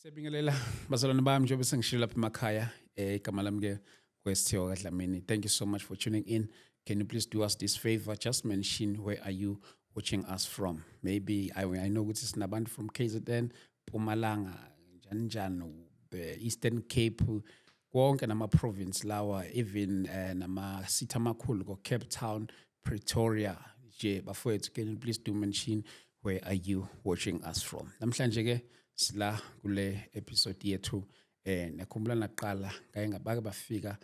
Siyabingelela bazalwane bami njengoba sengishilo lapha emakhaya igama lami ke Kwesithiwa kaDlamini. Thank you so much for tuning in. Can you please do us this favor? Just mention where are you watching us from? Maybe I know ukuthi sinabantu from KZN, Mpumalanga, njani Eastern Cape, konke nama province lawa, even nama city amakhulu ko Cape Town, Pretoria. Je bafowethu, can you please do mention where are you watching us from? Namhlanje ke sila kule episode yethu nekhumbula naqala ngake ngabake bafika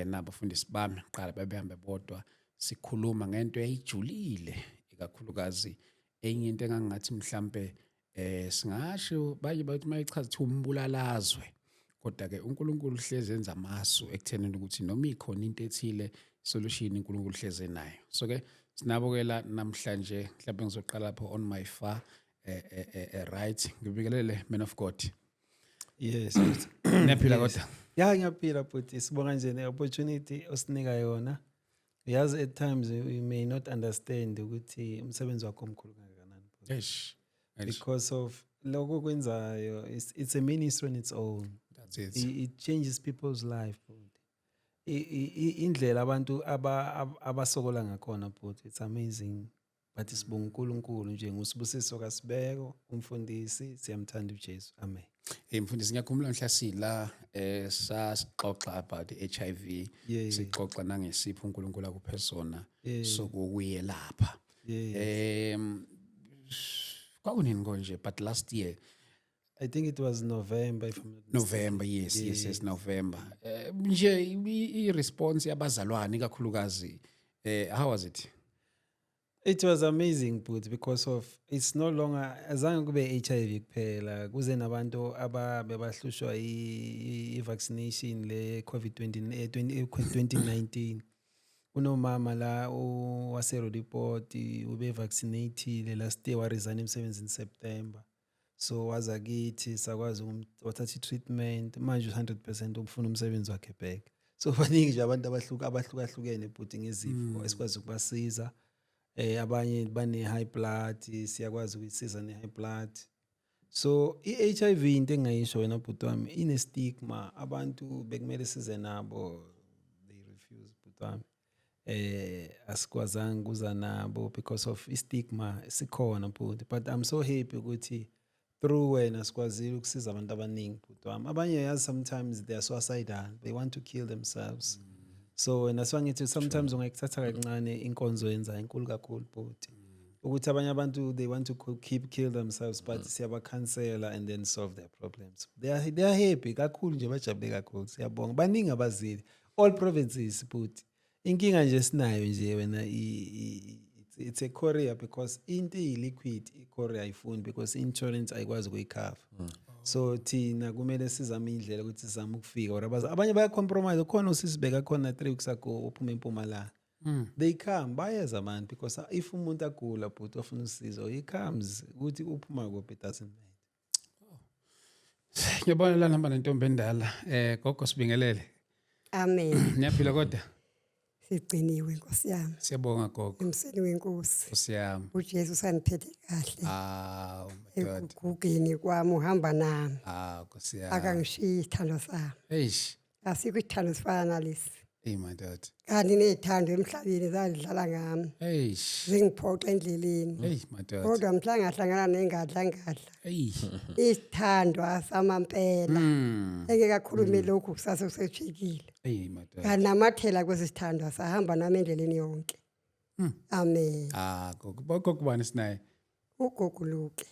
nabafundisi bami qala babehambe bodwa sikhuluma ngento eyijulile ikakhulukazi enye into engangathi mhlambe singasho baye bathi mayichaza ukuthi umbulalazwe kodwa ke uNkulunkulu hleze enza amasu ekuthenini ukuthi noma ikhona into ethile solution uNkulunkulu hleze nayo. So ke sinabo ke la namhlanje mhlawumbe ngizoqala lapho on my far right ngibikelele man of God. Yes. Niyaphila kodwa? Yeah, ngiyaphila but sibonga nje ne-opportunity osinika yona. Yazi at times you may not understand ukuthi umsebenzi wakho omkhulu kangakanani. Yes. Because of lokho kwenzayo it's a ministry on its own. That's it. It changes people's life. Indlela abantu abasokola ngakhona but it's amazing. But sibonga uNkulunkulu nje ngusibusiso kaSibeko umfundisi siyamthanda uJesu. Amen. Mfundisi ngiyakhumbula mhla sila sasixoxa about HIV sixoxa nangesipho uNkulunkulu akuphe sona sokuye lapha. Kwakunini konje but last year I think it was November if I'm not November, yes, November. Nje i-response yabazalwane kakhulukazi how was it? It was amazing but because of it's no longer azange kube HIV kuphela kuze nabantu ababehlushwa i-vaccination le COVID-19 unomama la wase report ube vaccinated last year wa resign emsebenzini September so waza kithi sakwazi wathatha treatment manje 100% ufuna umsebenzi wakhe back so baningi nje abantu abahlukahlukene but ngezifo esikwazi ukubasiza. Abanye bane high blood siyakwazi ukuyisiza ne high blood so i-HIV into engayisho wena bhuti wami ine stigma abantu bekumele size nabo they refuse bhuti wami asikwazanga kuza nabo because of i-stigma sikhona bhuti but I'm so happy ukuthi through wena sikwazile ukusiza abantu abaningi bhuti wami abanye yazi sometimes they are suicidal they want to kill themselves. So and that's why ngithi sometimes ungayithatha kancane inkonzo yenza inkulu kakhulu but ukuthi abanye abantu they want to kill themselves but siyaba cancel and then solve their problems. They are happy kakhulu nje bajabule kakhulu siyabonga baningi abazili all provinces but inkinga nje sinayo nje wena it's a career because into liquid i-career ayifuni because insurance ayikwazi ukuyicover. So thina kumele sizame indlela ukuthi sizame ukufika or abanye baya compromise khona usisibeka khona 3 weeks ago uphuma eMpumalanga they come bayeza man because if umuntu agula but ofuna usizo he comes ukuthi uphuma kuphi it doesn't matter. Ngiyabona la namba nentombi endala gogo sibingelele. Amen. Niyaphila kodwa? Sigciniwe Nkosi yami. Siyabonga gogo. Emseni weNkosi. Nkosi yami. uJesu saniphethe kahle. My God. Ukugeni kwami uhamba nami. Nkosi yami. Akangishiyi isithando sami. Eish. Asikho isithando sifana nalesi. My God. Kanti nezithando emhlabeni zadlala ngami. Eish. Zingiphoqa endleleni. My God. Kodwa mhla ngahlangana nengadla. Isithandwa samampela. Engekakhulumi lokhu kusasa kusejikile. My God. Kanti namathela kwesithandwa sahamba nami endleleni yonke. Amen. Gogo kubani sinaye? Ugogo Luke.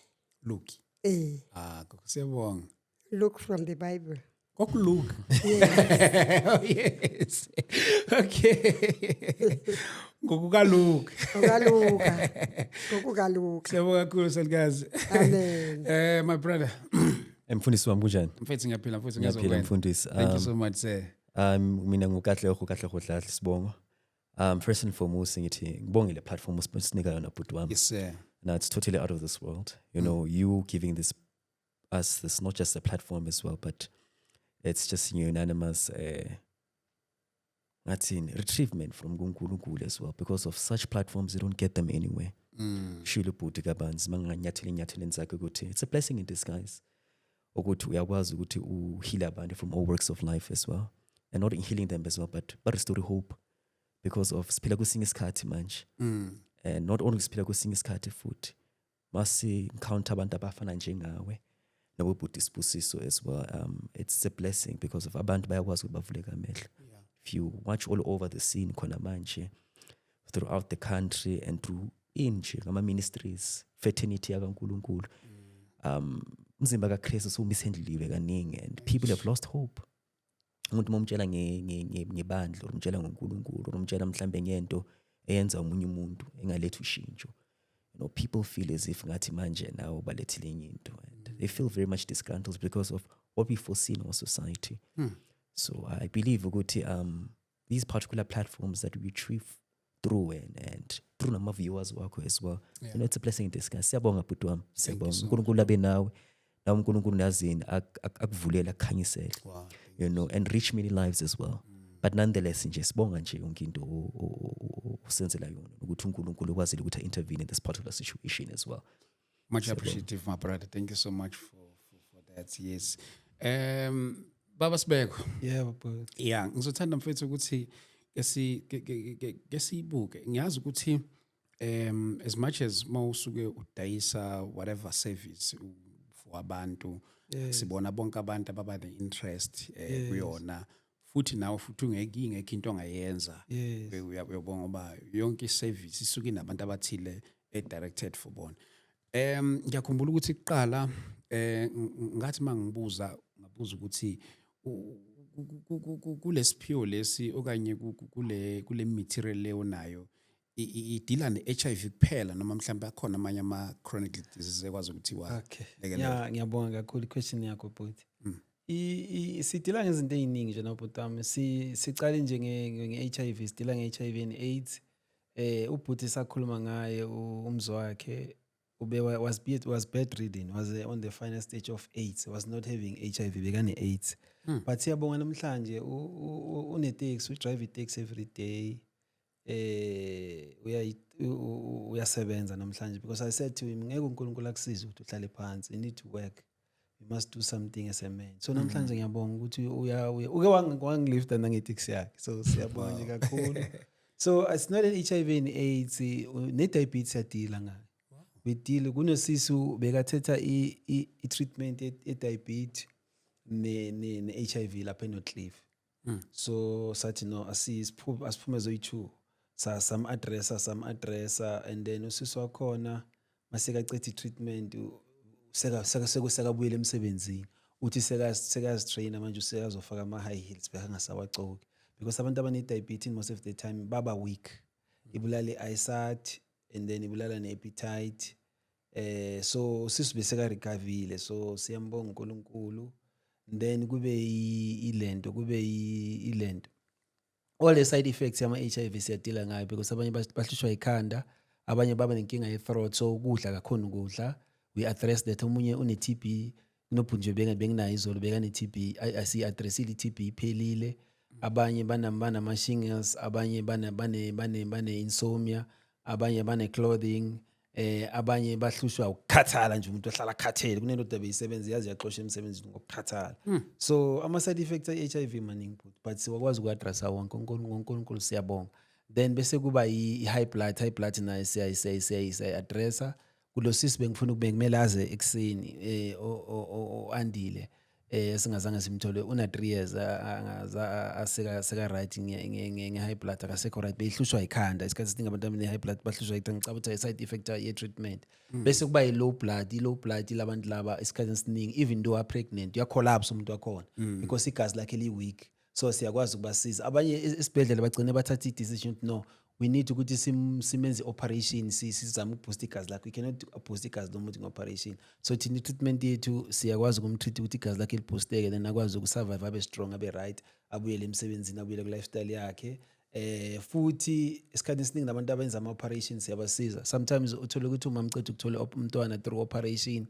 Luke. Gogo siyabonga. Look from the Bible. Gogo Luke. Yes. Oh yes. Okay. Gogo kaLuke. Gogo kaLuke. Siyabonga kakhulu selikazi. Amen. My brother. Mfundisi wami kunjani? Mfethu ngiyaphila mfethu Ngiyaphila mfundisi. Thank you so much sir. Mina ngukahle hodla sibongo. First and foremost ngithi ngibonge le platform usinika yona bhuti wami. Yes sir. Now it's totally out of this world. You know, you giving us not just a platform as well, but it's just unanimous retrievement from uNkulunkulu as well. Because of such platforms, you don't get them anywhere. Shilo bhuti kabanzi manganyathela inyathelo zakhe ukuthi it's a blessing in disguise. ukuthi uyakwazi ukuthi uheal abantu from all works of life as well, and not in healing them as well, but restore hope, because of siphila kwesinye isikhathi manje, and not only siphila kwesinye isikhathi futhi masi encounter abantu abafana njengawe nabobhuti Sibusiso as well. It's a blessing because of abantu bayakwazi ukuthi bavuleke amehlo. If you watch all over the scene khona manje throughout the country and through inje ngama ministries fraternity yakaNkulunkulu, umzimba kaKristu somishandliwe kaningi, and people have lost hope. Umuntu momtshela ngebandla, umtshela ngoNkulunkulu, umtshela mhlambe ngento eyenza umunye umuntu engaletha ushintsho, people feel as if ngathi manje nawo balethile enye into, and they feel very much disgruntled because of what we foresee in our society. So I believe ukuthi these particular platforms that we retrieve through and through nama viewers wakho as well, it's a blessing in disguise. Siyabonga bhuti wami, siyabonga. uNkulunkulu abe nawe, na uNkulunkulu nazini akuvulela akukhanyisele, and reach many lives as well. But nonetheless nje sibonga nje yonke into usenzela yona ukuthi uNkulunkulu ukwazile ukuthi intervene in this particular situation as well. Much appreciative, my brother. Thank you so much for that. Yes. Baba Sibeko. Yeah, but Yeah, ngizothanda mfethu ukuthi kesibuke. Ngiyazi ukuthi as much as mawusuke udayisa whatever service for abantu, sibona bonke abantu ababa ne interest kuyona, futhi nawe futhi ungekho into ongayenza. Uyabonga ngoba yonke iservice isuke inabantu abathile directed for bona. Ngiyakhumbula ukuthi kuqala ngathi mangibuza ukuthi kulesiphiwo lesi okanye kule material leyo nayo idila ne-HIV kuphela noma mhlawumbe akhona amanye ama-chronic diseases ekwazi ukuthi ngiyabonga kakhulu question yakho bhuti. Sidila ngezinto eziningi nje nabhutami, sicale nje nge-HIV, sidila nge-HIV and AIDS. Ubhuti sakhuluma ngaye umzi wakhe was bedridden, was on the final stage of AIDS, was not having HIV, bekane AIDS. But siyabonga namhlanje une-taxi, drive i-taxi every day. Uyasebenza namhlanje, because I said to him ngeke uNkulunkulu akusize ukuthi uhlale phansi, you need to work, you must do something as a man. So namhlanje ngiyabonga ukuthi uke wangilifta nange-taxi yakhe, so siyabonga nje kakhulu. So it's not an HIV and AIDS, ne-diabetes yadila ngayo. Bedile kunosisi bekathetha i-treatment e-diabetes ne-HIV lapha eNorthcliffe. So sathi no asiphume zoyi-2 some addressa, and then usisi wakhona masekacetha i-treatment sekabuyela emsebenzini, uthi sekazitraina manje usekazofaka ama-high heels bekangasawacoki, because abantu abane-diabetes most of the time baba weak, ibulala i-eyesight and then ibulala ne-appetite. So usisi beseka-recoverile, so siyambonga uNkulunkulu. Then kube ilento all the side effects yama-HIV siyadila ngayo, because abanye bahlushwa ikhanda, abanye baba nenkinga ye-throat, so ukudla kakhona ukudla, we address that. Omunye une-TB, nobhunje bengenayo izolo bekane-TB, asi-addressile i-TB iphelile. Abanye banama-shingles, abanye bane-insomnia, abanye bane-clothing, abanye bahlushwa ukukhathala nje, umuntu ohlala akhathele, kunento beyisebenza yazi yaxosha emsebenzini ngokukhathala. So ama-side effects e-HIV maningi but siwakwazi uku-addressa wonke, uNkulunkulu siyabonga. Then bese kuba i-high blood nayo siyayi-addressa. Kulo sisi bengifuna kumele aze ekuseni andile, singazange simthole una 3 years aseka right nge-high blood akasekho right, behlushwa ikhanda. Isikhathi esiningi abantu abane-high blood bahlushwa ngicabanga ukuthi i-side effect ye-treatment. Bese kuba i-low blood labantu laba isikhathi esiningi even though are-pregnant uyacollapse umuntu wakhona, because igazi lakhe li-weak, so siyakwazi ukubasiza. Abanye esibhedlela bagcine bathatha i-decision no, we need ukuthi simenze operation, sizame ukuboost igazi lakhe. We cannot boost igazi lomuntu nge-operation, so thina i-treatment yethu siyakwazi ukumtreat ukuthi igazi lakhe liboosteke, then akwazi ukusurvive, abe strong, abe right, abuyele emsebenzini, abuyele ku-lifestyle yakhe. Futhi isikhathi esiningi nabantu abenza ama-operations siyabasiza. Sometimes uthole ukuthi umama uceda ukuthola umntwana through operation,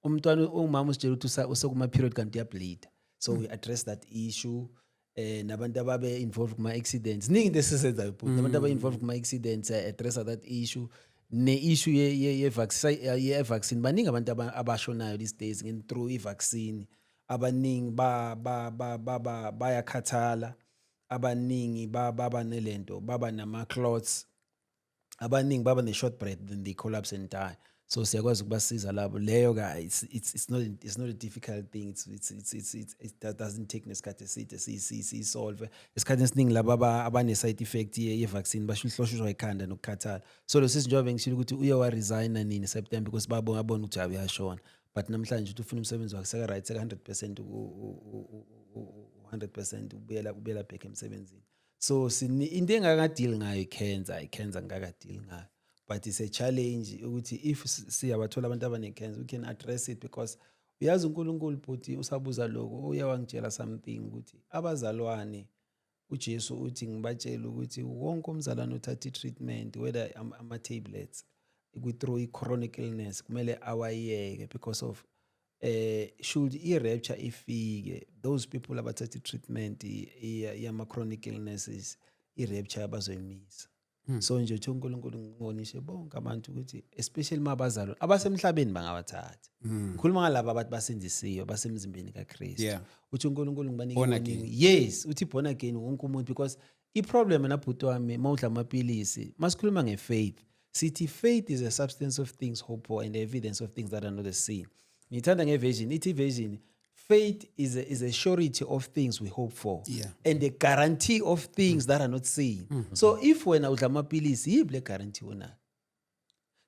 umama usitshela ukuthi usekuma-period kanti uyableed, so we address that issue. Nabantu ababe involved kuma-accidents, ningi into esizenzayo, nabantu ababe involved kuma-accidents addressa that issue. ne-issue ye-vaccine baningi abantu abashonayo these days through i-vaccine abaningi bayakhathala abaningi baba nelento baba nama-clots abaningi baba ne-short breath then they collapse and die. So siyakwazi ukubasiza labo leyo ka it's not a difficult thing, that doesn't take nesikhathi eside siyisolve. Esikhathini esiningi laba abane-side effect ye-vaccine bahlushwa ikhanda nokukhathala. So lo sisi njengoba ngishilo ukuthi uye waresigna nini September because babona ukuthi uyashona, but namhlanje uthi ufuna umsebenzi wakhe seka right seka 100% 100% ubuyela back emsebenzini. So into engakadeal ngayo i-cancer ngakadeal ngayo, but it's a challenge ukuthi if siyabathola abantu abane-cancer we can address it, because uyazi uNkulunkulu bhuti usabuza lokho uye wangitshela something ukuthi abazalwane uJesu uthi ngibatshela ukuthi wonke umzalwane uthatha i-treatment whether ama-tablets through i-chronic illness kumele awayeke because of should i-rapture ifike those people abathatha i-treatment yama-chronic illnesses i-rapture bazoyimisa. So nje uthi uNkulunkulu ngibonishe bonke abantu ukuthi especially mabazalwane abasemhlabeni bangawathatha. Ngikhuluma ngalabo abantu basindisiwe basemzimbeni kaKristu. Uthi uNkulunkulu ngibanike warning. Yes, uthi born again wonke umuntu, because i-problem nabhuti wami mawudla amapilisi masikhuluma nge-faith sithi faith is a substance of things hoped for and the evidence of things that are not seen. Ngithanda ngeversion ithi version faith is a surety of things we hope for and a guarantee of things that are not seen. So if wena udla amapilisi yible guarantee wona.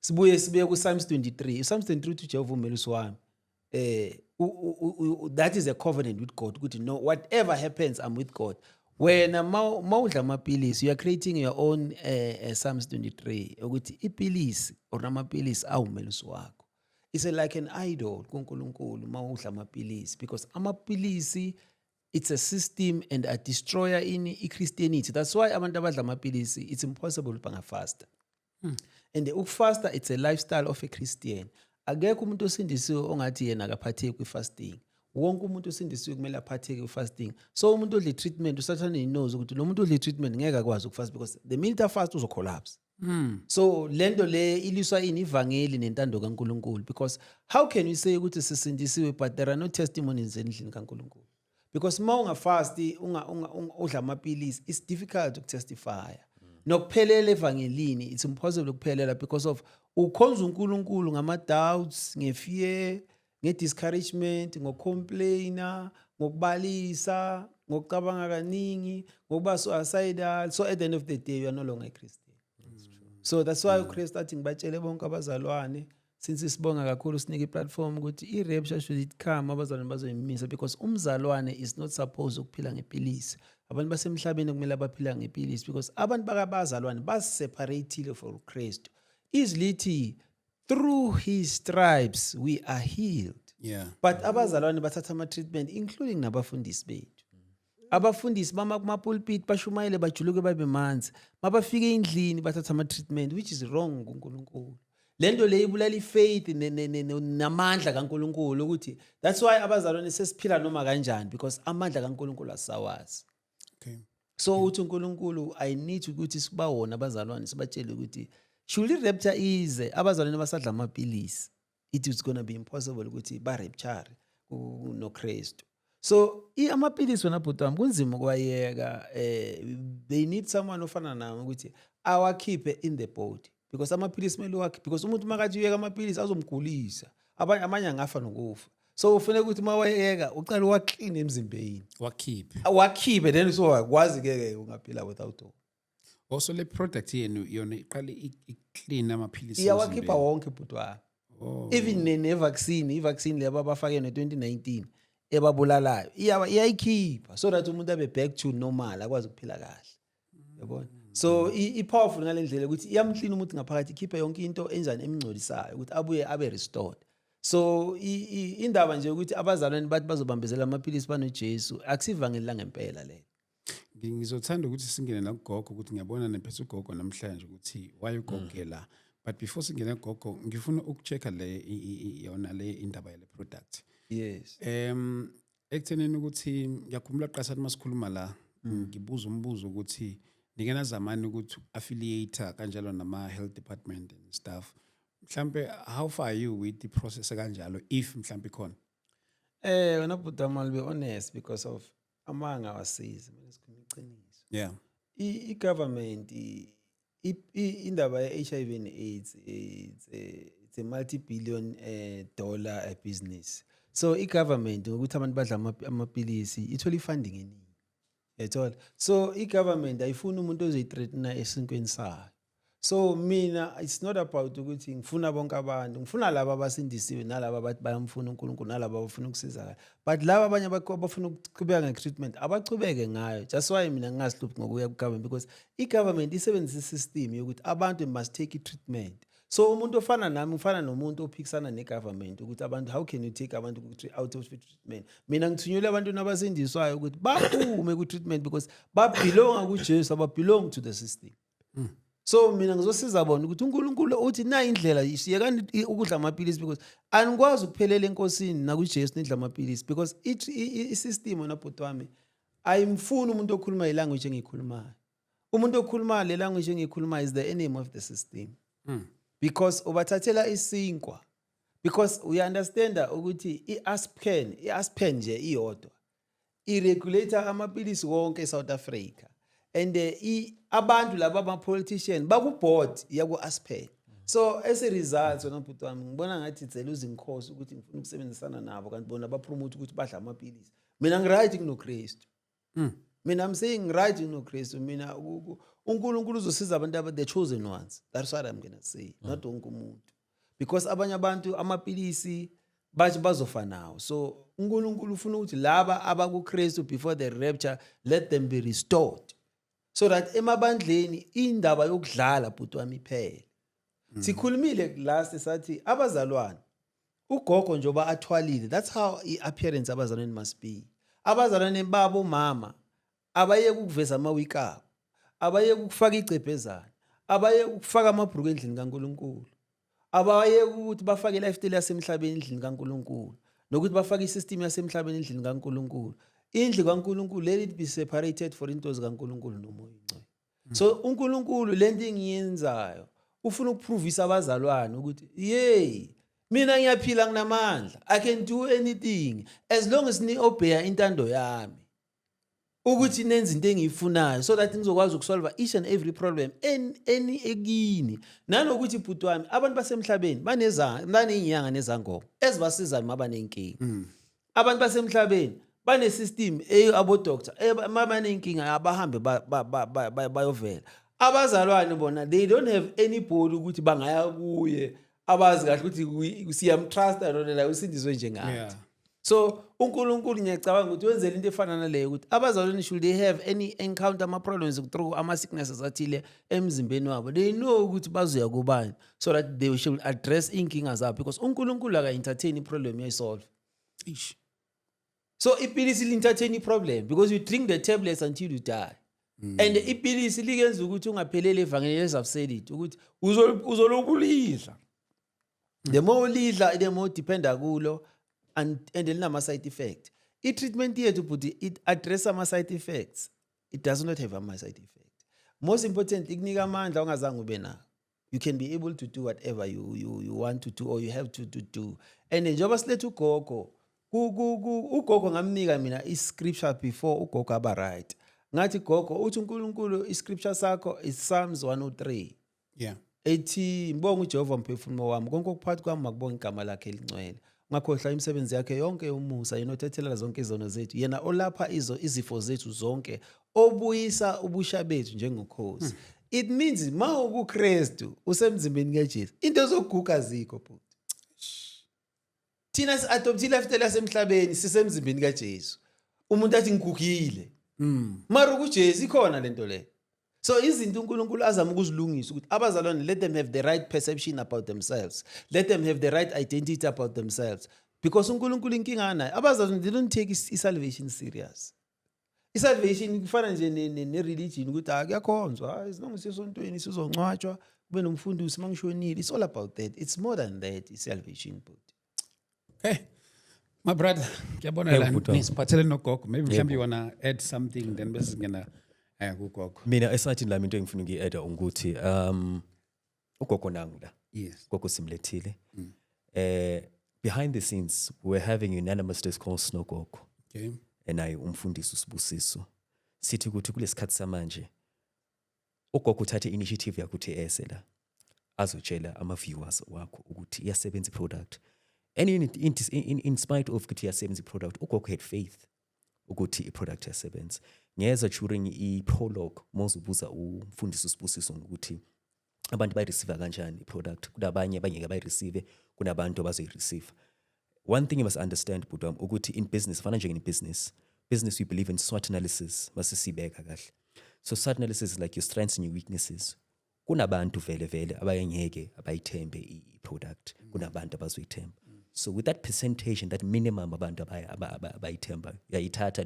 Sibuye ku Psalms 23. Psalms 23 uthi Jehova umelusi wami. That is a covenant with God. Ukuthi no, whatever happens I'm with God. Wena mawudla amapilisi you are creating your own Psalms 23 ukuthi ipilisi or amapilisi awumelusi wakho. It's like an idol kuNkulunkulu mawudla amapilisi, because amapilisi it's a system and a destroyer in Christianity. That's why abantu abadla amapilisi it's impossible bangafasta. And ukufasta it's a lifestyle of a Christian. Akekho umuntu osindisiwe ongathi yena akaphatheki kwi-fasting. Wonke umuntu osindisiwe kumele aphatheke kwi-fasting. So umuntu odla treatment usathane knows ukuthi lo muntu odla treatment ngeke akwazi ukufast because the minute afast uzo collapse. So lento le iliswa ini ivangeli nentando kaNkulunkulu, because how can you say ukuthi sisindisiwe but there are no testimonies endlini kaNkulunkulu? Because ma ungafasti udla amapilisi it's difficult ukutestify. Nokuphelela evangelini it's impossible ukuphelela because of ukhonza uNkulunkulu ngama-doubts, nge-fear, nge-discouragement, ngocomplaina, ngokubalisa, ngokucabanga kaningi, ngokuba suicidal. So at the end of the day you are no longer a Christian. So that's why uKristu athi ngibatshele bonke abazalwane, since sibonga kakhulu sinike i-platform ukuthi i-rapture should it come abazalwane bazoyimisa, because umzalwane is not supposed ukuphila ngepilisi. Abantu basemhlabeni kumele abaphila ngepilisi because abantu bakabazalwane baseparatile for uKristu. Izlithi through his stripes we are healed. But abazalwane bathatha ama-treatment including nabafundisi bethu. Abafundisi bama kuma-pulpit bashumayele bajuluke babe manzi, mabafike endlini bathatha ama-treatment which is wrong kuNkulunkulu. Lento le ibulala i-faith namandla kaNkulunkulu ukuthi that's why abazalwane sesiphila noma kanjani because amandla kaNkulunkulu asawazi. So uthi uNkulunkulu I need ukuthi siba wona abazalwane sibatshele ukuthi should i-rapture ize abazalwane basadla amapilisi it is going to be impossible ukuthi ba-rapture noKristu. So amapilisi wena bhuti wami kunzima ukwayeka. They need someone ofana nami ukuthi awakhiphe in the body, because amapilisi kumele uwakhiphe, because umuntu makathi uyeka amapilisi azomgulisa, amanye angafa nokufa. So ufanele ukuthi mawayeka uqale uwaclean emzimbeni wakhiphe then so wakwazi ke ungaphila without all. Also le product yenu yona iqale i-clean amapilisi iyawakhipha wonke bhuti wami. Even ne-vaccine i-vaccine le abafake no-2019 ebabulalayo iyayikhipha so that umuntu abe back to normal akwazi ukuphila kahle. Yabona? So i-powerful ngalendlela ukuthi iyamclean umuntu ngaphakathi, ikhipha yonke into enjani emngcolisayo ukuthi abuye abe restored. So indaba nje ukuthi abazalwane bathi bazobambezela amapilisi banoJesu akusivangeli la ngempela le. Ngizothanda ukuthi singene la kugogo ukuthi ngiyabona nephethe ugogo namhlanje ukuthi why ugogo la, but before singene gogo ngifuna ukuchecka le yona le indaba yale product. Yes. Ekuthenini ukuthi ngiyakhumbula qhasathi masikhuluma la ngibuza umbuzo ukuthi ningena zamani ukuthi affiliate kanjalo nama health department and stuff. Mhlambe how far are you with the process kanjalo if mhlambe khona? Wena bhuti wami, I'll be honest because of amanga awasizi mina sikhuluma iqiniso. Yeah. I-government indaba ye-HIV and AIDS it's a multi-billion dollar business. So i-government ngokuthi abantu badla amapilisi ithola i-funding eningi. Yathola. So i-government ayifuni umuntu ozoyithreatena esinkweni sayo. So mina it's not about ukuthi ngifuna bonke abantu, ngifuna laba abasindisiwe nalaba abathi bayamfuna uNkulunkulu nalaba abafuna ukusizakala. But laba abanye abafuna ukuqhubeka nge-treatment abaqhubeke ngayo. Just why mina ngingasihluphi ngokuya ku-government because i-government isebenzisa i-system yokuthi abantu must take i-treatment. So umuntu ofana nami ufana nomuntu ophikisana ne-government ukuthi abantu how can you take abantu out of treatment? Mina ngithunyelwe abantu nabasindiswayo ukuthi baphume ku-treatment because babelonga kuJesu, ababelong to the system. So mina ngizosiza bona ukuthi uNkulunkulu uthi na indlela siyekani ukudla amapilisi because anikwazi ukuphelela enkosini nakuJesu nidla amapilisi because i-system wena bhuti wami ayimfuni umuntu okhuluma ilanguage engiyikhulumayo. Umuntu okhuluma le language engiyikhulumayo is the enemy of the system. Because ubathathela isinkwa because we understand ukuthi i-Aspen nje iyodwa i-regulator amapilisi wonke eSouth Africa. And abantu laba ama-politician baku-board yaku-Aspen. So as a result wena bhuti wami ngibona ngathi it's a losing cause ukuthi ngifuna ukusebenzisana nabo kanti bona bapromote ukuthi badla amapilisi. Mina ngiright kunoKristu. Mina I'm saying ngiright kunoKristu. Mina uNkulunkulu uzosiza abantu the chosen ones. That's what I'm gonna say. Not wonke umuntu. Because abanye abantu amapilisi bathi bazofa nawo. So uNkulunkulu ufuna ukuthi laba abakuKristu before the rapture let them be restored. So that emabandleni indaba yokudlala bhuti wami iphele. Sikhulumile last sathi abazalwane ugogo njoba athwalile, that's how i-appearance abazalwane must be. Abazalwane babo mama abaye ukuveza amawiki abo, abaye ukufaka icepezana, abaye ukufaka amabhruku endlini kaNkulunkulu, abaye ukuthi bafake lifestyle yasemhlabeni endlini kaNkulunkulu, nokuthi bafake isystem yasemhlabeni endlini kaNkulunkulu. Indlu kaNkulunkulu let it be separated for into zikaNkulunkulu nomoya ingcwele. So uNkulunkulu lento engiyenzayo ufuna ukuprovisa abazalwane ukuthi yey mina ngiyaphila nginamandla, I can do anything as long as ni obey intando yami ukuthi nenze into engiyifunayo so that ngizokwazi ukusolve each and every problem any ekini. Nanokuthi bhuti wami abantu basemhlabeni banezinyanga nezangoma ezibasiza maba nenkinga. Abantu basemhlabeni bane-system abo-doctor maba nenkinga abahambe bayovela. Abazalwane bona they don't have anybody ukuthi bangaya kuye abazi kahle ukuthi siyamtrusta lona la usindizwe njengathi. So uNkulunkulu ngiyacabanga ukuthi wenzele into efana naleyo ukuthi abazalwane should they have any encounter ama-problems through ama-sicknesses athile emzimbeni wabo, they know ukuthi bazoya kubani so that they should address inkinga zabo because uNkulunkulu aka-entertain i-problem yayisolve. So ipilisi li-entertain i-problem because you drink the tablets until you die. And ipilisi likenza ukuthi ungapheleli evangeli, as I've said it, ukuthi uzoloku ulidla. The more ulidla, the more dependa kulo and linama-side effect. I-treatment yethu bhuti it address ama-side effects. It does not have ama-side effect. Most important, ikunika amandla ongazange ube nawo. You can be able to do whatever you want to do or you have to do. And njengoba siletha ugogo, ugogo ngamnika mina i-scripture before ugogo aba right. Ngathi gogo uthi uNkulunkulu i-scripture sakho is Psalms 103. Yeah. Ethi ngibonga uJehova mphefumulo wami konke okuphathi kwami makubonga igama lakhe elingcwele. Ngakhohlwa imisebenzi yakhe yonke yomusa yenothethelela zonke izono zethu. Yena olapha izifo zethu zonke, obuyisa ubusha bethu njengokhozi. It means ma ukuKristu usemzimbeni kaJesu into zokuguga zikho bhuti. Thina si-adoptile lifestyle yasemhlabeni sisemzimbeni kaJesu. Umuntu athi ngigugile. Mara kuJesu ikhona lento le. So izinto uNkulunkulu azama ukuzilungisa ukuthi abazalwane let them have the right perception about themselves. Let them have the right identity about themselves. Because uNkulunkulu inkinga naye abazalwane they don't take i-salvation serious. I-salvation kufana nje ne-religion ukuthi kuyakhonzwa as long as sisontweni sizongcwatshwa kube nomfundisi mangishonile. It's all about that. It's more than that, i-salvation but. Hey, my brother, ngiyabona la nisiphathele nogogo. Maybe mhlawumbe you wanna add something then bese singena Kugogo. Mina esayithini lami into engifuna ukuyi-add-a ukuthi ugogo nangu la. Yes. Gogo simlethile. Behind the scenes we're having unanimous discourse nogogo. Okay. Naye umfundisi uSibusiso. Sithi ukuthi kulesikhathi samanje ugogo uthathe initiative yakuthi ese la azotshela ama-viewers wakho ukuthi iyasebenza i-product. And in spite of ukuthi iyasebenza i-product, ugogo had faith ukuthi i-product iyasebenza. Ngeza during i-prologue mozubuza umfundisi uSibusiso ukuthi abantu bayireceive kanjani i-product. Kunabanye abangeke bayireceive, kunabantu abazoyireceive. One thing you must understand Budwam ukuthi in business, fana nje in business we believe in SWOT analysis, masisibeka kahle. So SWOT analysis is like your strengths and your weaknesses. Kunabantu vele abayengeke abayithembe i-product, kunabantu abazoyithemba. So with that percentage and that minimum abantu abayithemba, uyayithatha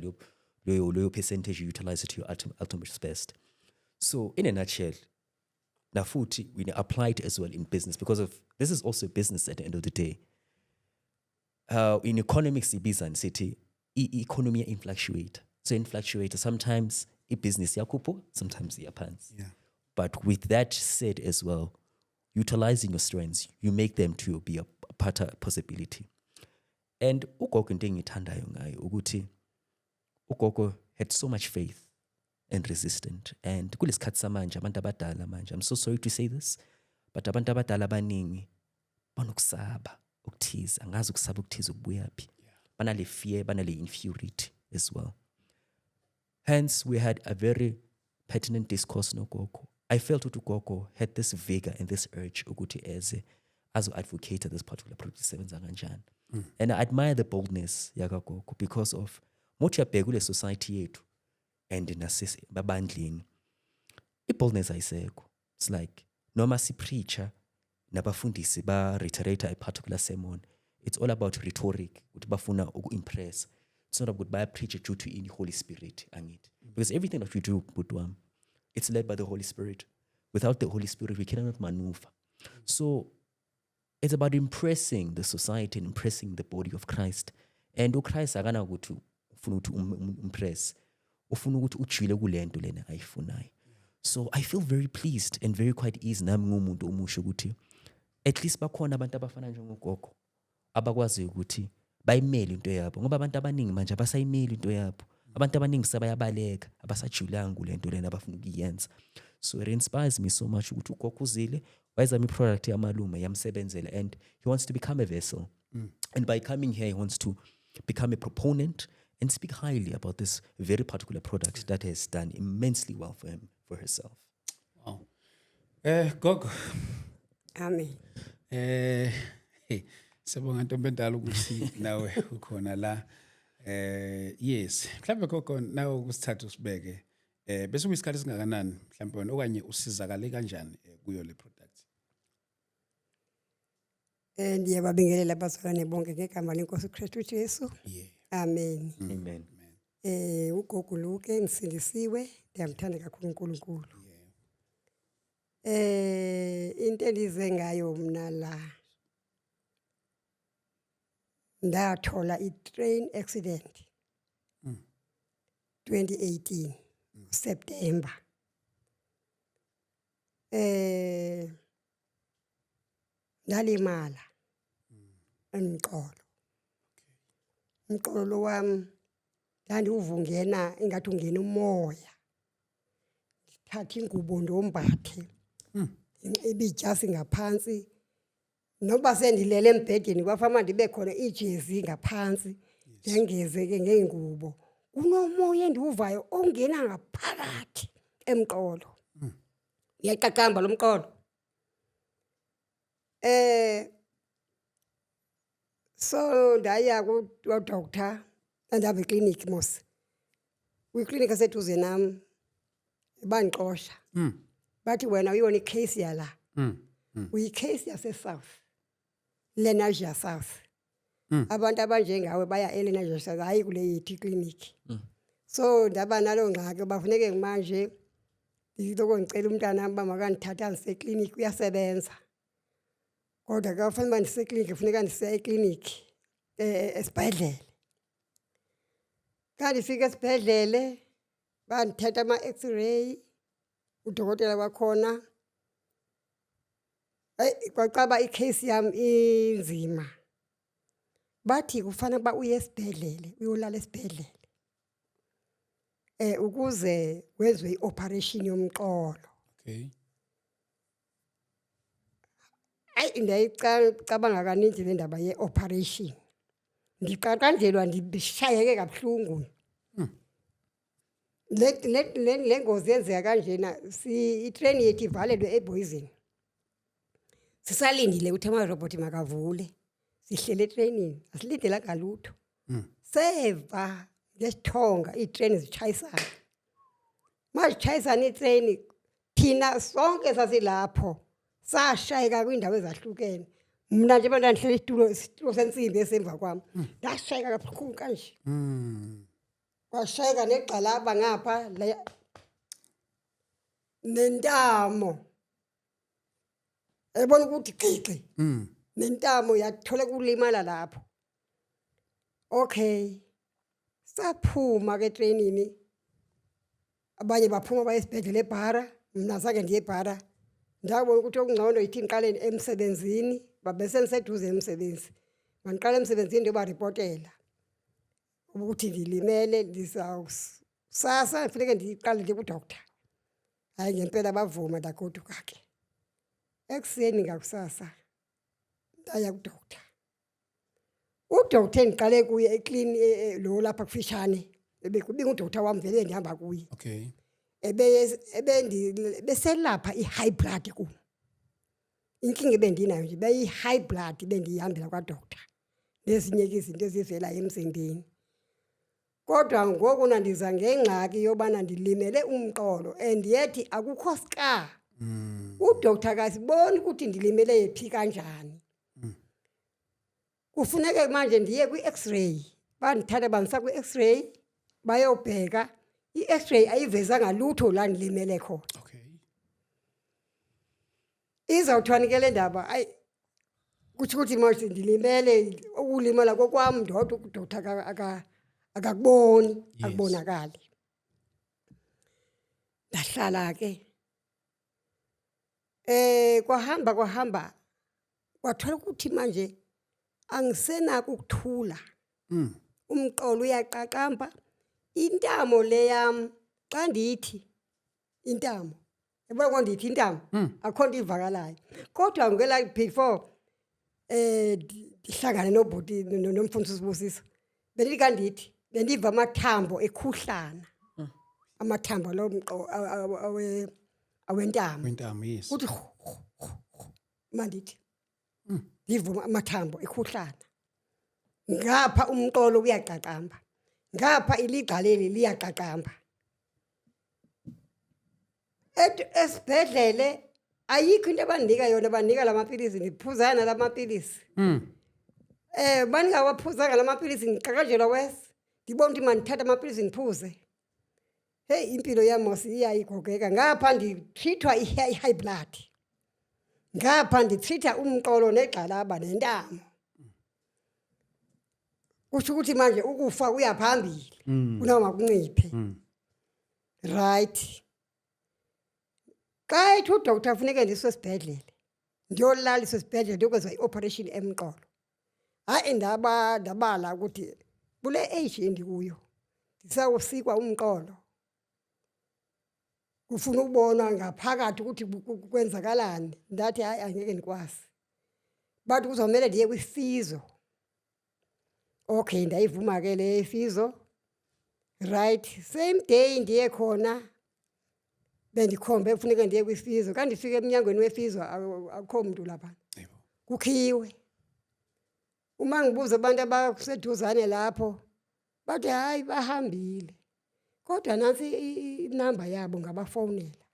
leyo percentage, you utilize it to your ultimate best. So in a nutshell, nafuthi we apply it as well in business because of this is also business at the end of the day. In economics, ibizan city, economy influctuate. So in fluctuate, sometimes business yakupo, sometimes yapans. Yeah. But with that said as well, utilizing your strengths, you make them to be a possibility. And ugogo into engithandayo ngayo ukuthi ugogo had so much faith and resistant. And kulesikhathi samanje abantu abadala manje, I'm so sorry to say this, but abantu abadala abaningi banokusaba ukuthiza, angazi ukusaba ukuthiza ukubuyaphi. Banale fear, banale inferiority as well. Hence, we had a very pertinent discourse nogogo. I felt that ugogo had this vigor and this urge ukuthi as advocate this particular product sevenza kanjani. And I admire the boldness yakagogo because of mothi yabheka kule society yethu and nasisi babandlini. I-boldness ayisekho. It's like noma si preacher nabafundisi ba reiterate a particular sermon. It's all about rhetoric. Ukuthi bafuna uku-impress. It's not about by preacher due to in Holy Spirit. Because everything that we do, Budwam, it's led by the Holy Spirit. Without the Holy Spirit, we cannot maneuver. So it's about impressing the society and impressing the body of Christ. And uChrist akana ukuthi ufuna ukuthi impress. Ufuna ukuthi ujile kulento lena ayifunayo. So I feel very pleased and very quite easy nami ngumuntu omusha ukuthi at least bakhona abantu abafana njengogogo abakwazi ukuthi bayimele into yabo ngoba abantu abaningi manje abasayimeli into yabo. Abantu abaningi sebayabaleka abasajulanga kulento lena abafuna ukuyenza. So it inspires me so much ukuthi ugogo uzile wayezama iproduct yamalume yamsebenzela and he wants to become a vessel. And by coming here he wants to become a proponent and speak highly about this very particular product that has done immensely well for him, for herself. Wow. Gogo. Amen. Sibonga ntombi endala ukuthi nawe ukhona la. Yes, mhlawumbe gogo nawe ukusithatha usibeke. Bese kuyisikhathi singakanani mhlawumbe wena okanye usizakale kanjani kuyo le product? Ndiyababingelela abazalwane bonke ngegama lenkosi uKristu Jesu. Yeah. Amen. Amen. Ugogo Luke ngisindisiwe, ndiyamthanda kakhulu uNkulunkulu. Into endize ngayo mina la ndathola i-train accident 2018 September. Ndalimala emqolo. Umqolo wami ndandiwuvungena ingathi ungena umoya. Ngithatha ingubo ndombathe. Ibijasi ngaphansi. Noba sendilele embhedeni kwafama ndibe khona ijezi ngaphansi. Ngengeze ke ngengubo. Kunomoya endiwuvayo ongena ngaphakathi emqolo. Uyaqaqamba lo mqolo. So ndaya ku doctor andaba clinic mos. Kwi clinic aseduze nami bandixosha. Bathi wena uyona icase yala. Uyicase yase South. Lenasia South. Abantu abanjengawe baya eLenasia South hayi kule yithi clinic. So ndaba nalo ngxaki bafuneke manje ngizoko ngicela umntana wami makandithatha ngise clinic uyasebenza. Kodwa ke ufanele mandise clinic kufuneka ndise clinic esibhedlele. Kanti fika esibhedlele bandithatha ama-x-ray udokotela wakhona kwacaba icase yami inzima bathi kufanele ba uye esibhedlele uyolala esibhedlele ukuze wezwe ioperation yomqolo. Okay. Ndiyayicabanga kaninzi le ndaba ye-operation ndiqaqanjelwa ndishayeke kabuhlungu. Le ngozi yenzeka kanjena itreni yethu ivalelwe eBoyzini sisalindile ukuthi amarobhothi makavule sihlele etrenini asilindelanga lutho seva ngesithonga iitreni zitshayisana mazitshayisana itreni thina sonke sasilapho sashayeka kwiindawo ezahlukene mna nje bandandihlele isitulo sentsimbi esemva kwam ndashayeka kabuhlungu kanje kwashayeka negxalaba ngapha nentamo ebona ukuthi gqiqi nentamo yathola kulimala lapho. Okay saphuma ke trainini abanye baphuma baye esibhedlele eBhara mna zange ndiye eBhara ndabona ukuthi okungcono yithi ngiqale emsebenzini babesengiseduze emsebenzi mandiqala emsebenzini ndiyobaripotela ukuthi ndilimele ndisawusasa kufuneka ndiqale nje kudoctor. Hayi ngempela bavuma ndagoduka ke ekuseni ngakusasa ndaya kudoctor. Udoctor endiqale kuye eclinic lo lapha kufishane ebekubingudoctor wami vele ndihamba kuye. Okay. Beselapha i-high blood kum. Inkinga ebendinayo nje beyi-high blood bendihambela kwadoctor nezinye izinto ezivela emzimbeni. Kodwa ngoku nandiza ngengxaki yobana ndilimele umqolo and yet akukho scar. Udoctor kasiboni ukuthi ndilimele phi kanjani. Kufuneka manje ndiye kwi-x-ray bandithatha bandisa kwi-x-ray bayobheka i-x-ray ayivezanga lutho la ndilimele khona. Okay. Izawuthwani ke le ndaba ayi kuthi ukuthi manje ndilimele ukulimala kokwam ndodwa udoctor akakuboni akubonakali. Ndahlala ke kwahamba kwathola ukuthi manje angisenako ukuthula. Umqolo uyaqaqamba intamo le yam xa ndithi intamo yabona kondithi intamo akho nto ivakalayo kodwa ngela before ndihlangane nobhuti nomfundisi Sibusiso bendithi kandithi bendiva amathambo ekhuhlana amathambo lo awentamo Wentamo, yes. uthi mandithi ndiva amathambo ekhuhlana ngapha umqolo uyaqaqamba ngapha iligqaleli liyaqaqamba. Esibhedlele ayikho into abandinika yona banika lamapilisi ndiphuzana lamapilisi. Bandingawaphuzanga lamapilisi ngiqaqanjelwa wesi ndibona ukuthi mandithatha amapilisi ndiphuze. Hey impilo yami mosiyayigogeka ngapha ndithithwa i-high blood ngapha ndithitha umqolo negxalaba nentamo. Kusho ukuthi manje ukufa uyaphambili kunoma kunciphe. Right. Xa ethi udoctor funeka ndiswe esibhedlele ndiyolaliswa esibhedlele ndiyokwenza i-operation emqolo. Hayi ndabala ukuthi kule age endikuyo ndisawusikwa umqolo kufuna ukubona ngaphakathi ukuthi kwenzakalani. Ndathi hayi angeke ndikwazi bathi kuzomela ndiye kwifizo. Okay ndayivuma ke le fizo. Right same day ndiye khona bendikhombe kufuneka ndiye kwifizo kanti ndifike emnyangweni wefizo akukho muntu lapha kukhiwe. Uma ngibuza abantu abaseduzane lapho bathi hayi bahambile kodwa nansi inamba yabo ngabafowunela.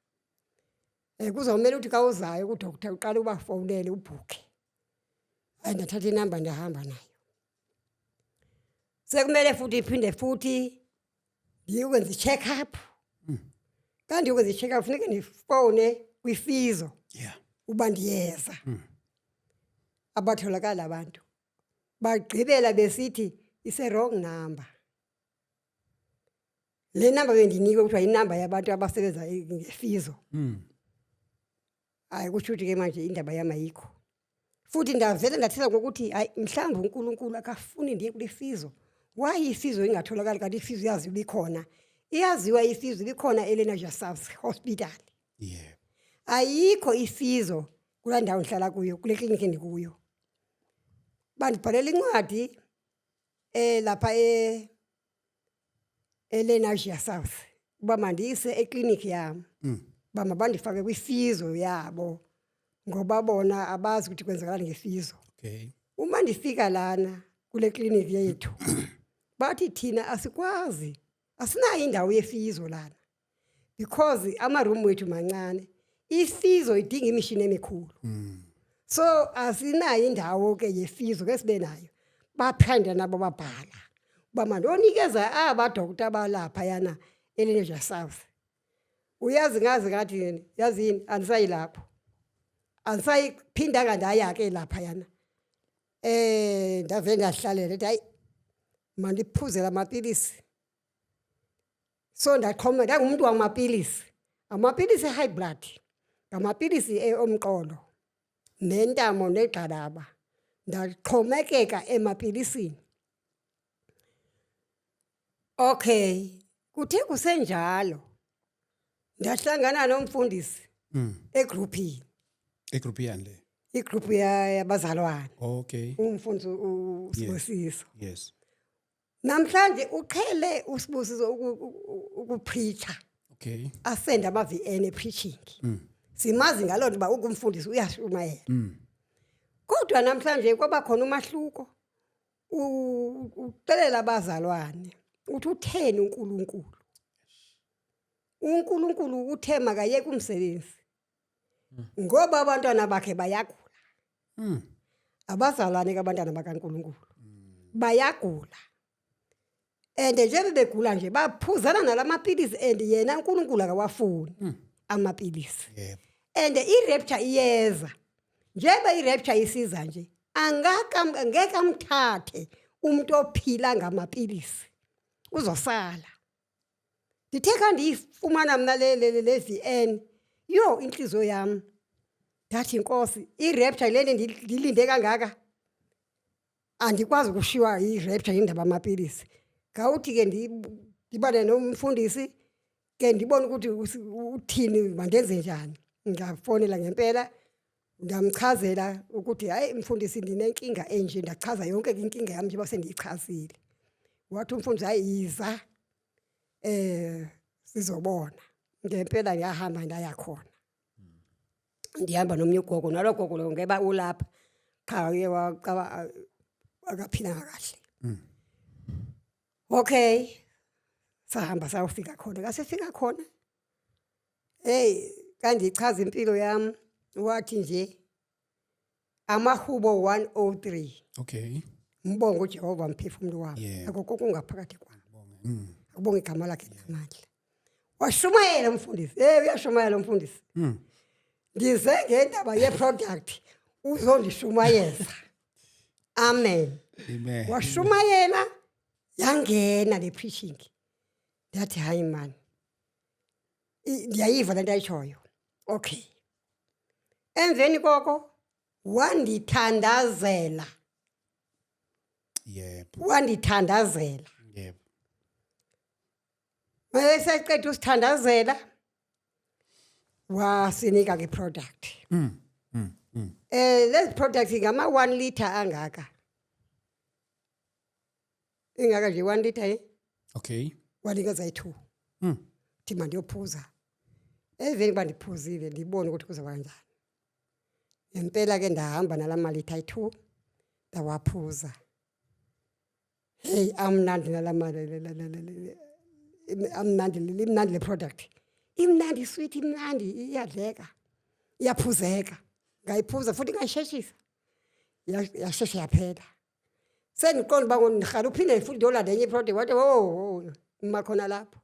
Kuzomela ukuthi xa uzayo kudoctor uqale ubafowunele ubhukhe. Hayi ndathatha inamba ndahamba nayo. Sekumele futhi iphinde futhi ndiyokwenza i-check up. Kanti ndiyokwenza i-check up funeka ndifowune kwifizo. Yeah. Uba ndiyeza. Abatholakala abantu bagqibela besithi ise wrong number. Le number bendinikwe kuthiwa inamba yabantu abasebenza ngefizo. Hayi kusho ukuthi ke manje indaba yami ayikho. Futhi ndavele ndathela ngokuthi hayi mhlawumbe uNkulunkulu akafuni ndiye kulefizo. Why ifizo ingatholakala kanti ifizo yazi ibikhona. Iyaziwa ifizo likhona eLenasia South Hospital. Yeah. Ayikho ifizo kula ndawo ngihlala kuyo kule clinic endikuyo. Bandibhalela incwadi lapha eLenasia South uba mandiyise eclinic yami. Ba mabandifake kwifizo yabo ngoba bona abazi ukuthi kwenzakala ngefizo. Okay. Uma ndifika lana kule clinic yethu bathi thina asikwazi asinayo indawo yefizo lana because ama-room wethu mancane ifizo idinga imishini emikhulu. So asinayo indawo ke yefizo ke sibe nayo baphanda nabo babhala uba mandonikeza abadokotela balapha yana eLenasia South. Uyazi ngazi ngathi yazini andisayilapho andisayiphindanga ndaya ke lapha yana ndave ndahlalela ethi hayi mandiphuze la mapilisi. So ndaqhoma ndangumuntu wamapilisi amapilisi high blood ngamapilisi omqolo nentamo negxalaba ndaqhomekeka emapilisini. Okay kuthe kusenjalo ndahlangana nomfundisi egroupini. Egroup yani le. Igroup yabazalwane. Okay. Umfundisi uSibusiso. Yes. Namhlanje uqhele uSibusiso ukupreacher. Okay. Asenda ama-VN preaching. Simazi ngaloo nto uba ukumfundisi uyashumayela. Kodwa namhlanje kwaba khona umahluko. Uxelela abazalwane uthi utheni uNkulunkulu. uNkulunkulu uthe makayeke umsebenzi. Ngoba abantwana bakhe bayagula. Abazalwane kabantwana bakaNkulunkulu bayagula. And nje begula nje baphuzana nalamapilisi and yena uNkulunkulu akawafuni amapilisi. Yebo. And i-rapture iyeza. Njeba i-rapture isiza nje angeke amthathe umuntu ophila ngamapilisi. Uzosala. Ndithe kandiyifumana mina le VN yo inhliziyo yami ndathi inkosi i-rapture leni ndilinde kangaka andikwazi ukushiwa i-rapture indaba amapilisi. Ngawuthi ke ndibane nomfundisi ke ndibona ukuthi uthini mandenze njani. Ngafonela ngempela ndamchazela ukuthi hayi mfundisi ndinenkinga enje ndachaza yonke inkinga yami nje base ndiyichazile. Wathi umfundisi hayi yiza sizobona. Ngempela ngiyahamba ndaya khona. Ndihamba nomnye ugogo nalo gogo lo ngeba ulapha cha ke waqaba akaphilanga kahle. Okay. Sahamba sayofika khona. Kasefika khona. Hey, kandichaza impilo yami wathi nje amahubo 103. Okay. Mbongo uJehova mphefumulo wami. Yeah. Akukho kungaphakathi kwami. Akubonga igama lakhe namandla. Washumayela umfundisi. Uyashumayela umfundisi. Ngize ngendaba ye-product uzondishumayeza. Amen. Amen. Washumayela yangena le preaching. Ndathi hayi man. Ndiyayiva lento ayishoyo. Okay. Emveni koko wandithandazela. Yebo. Wandithandazela. Yebo. Mayesaqeda usithandazela wasinika ke product. Lezi products ngama 1 liter angaka. Ingaka nje 1 liter Okay. wanikeza yi2. Thi mandiyophuza. Eveni bandiphuzile ndibone ukuthi kuza kanjani. Ngempela ke ndahamba nalama liter yi2 ndawaphuza. Hey amnandi nalama imnandi le product. Imnandi sweet imnandi iyadleka. Iyaphuzeka. Ngayiphuza futhi ngayisheshisa. Yashesha yaphela. Sendiqonda ba ngihala uphinde futhi dollar enye product wathi oh makhona lapho.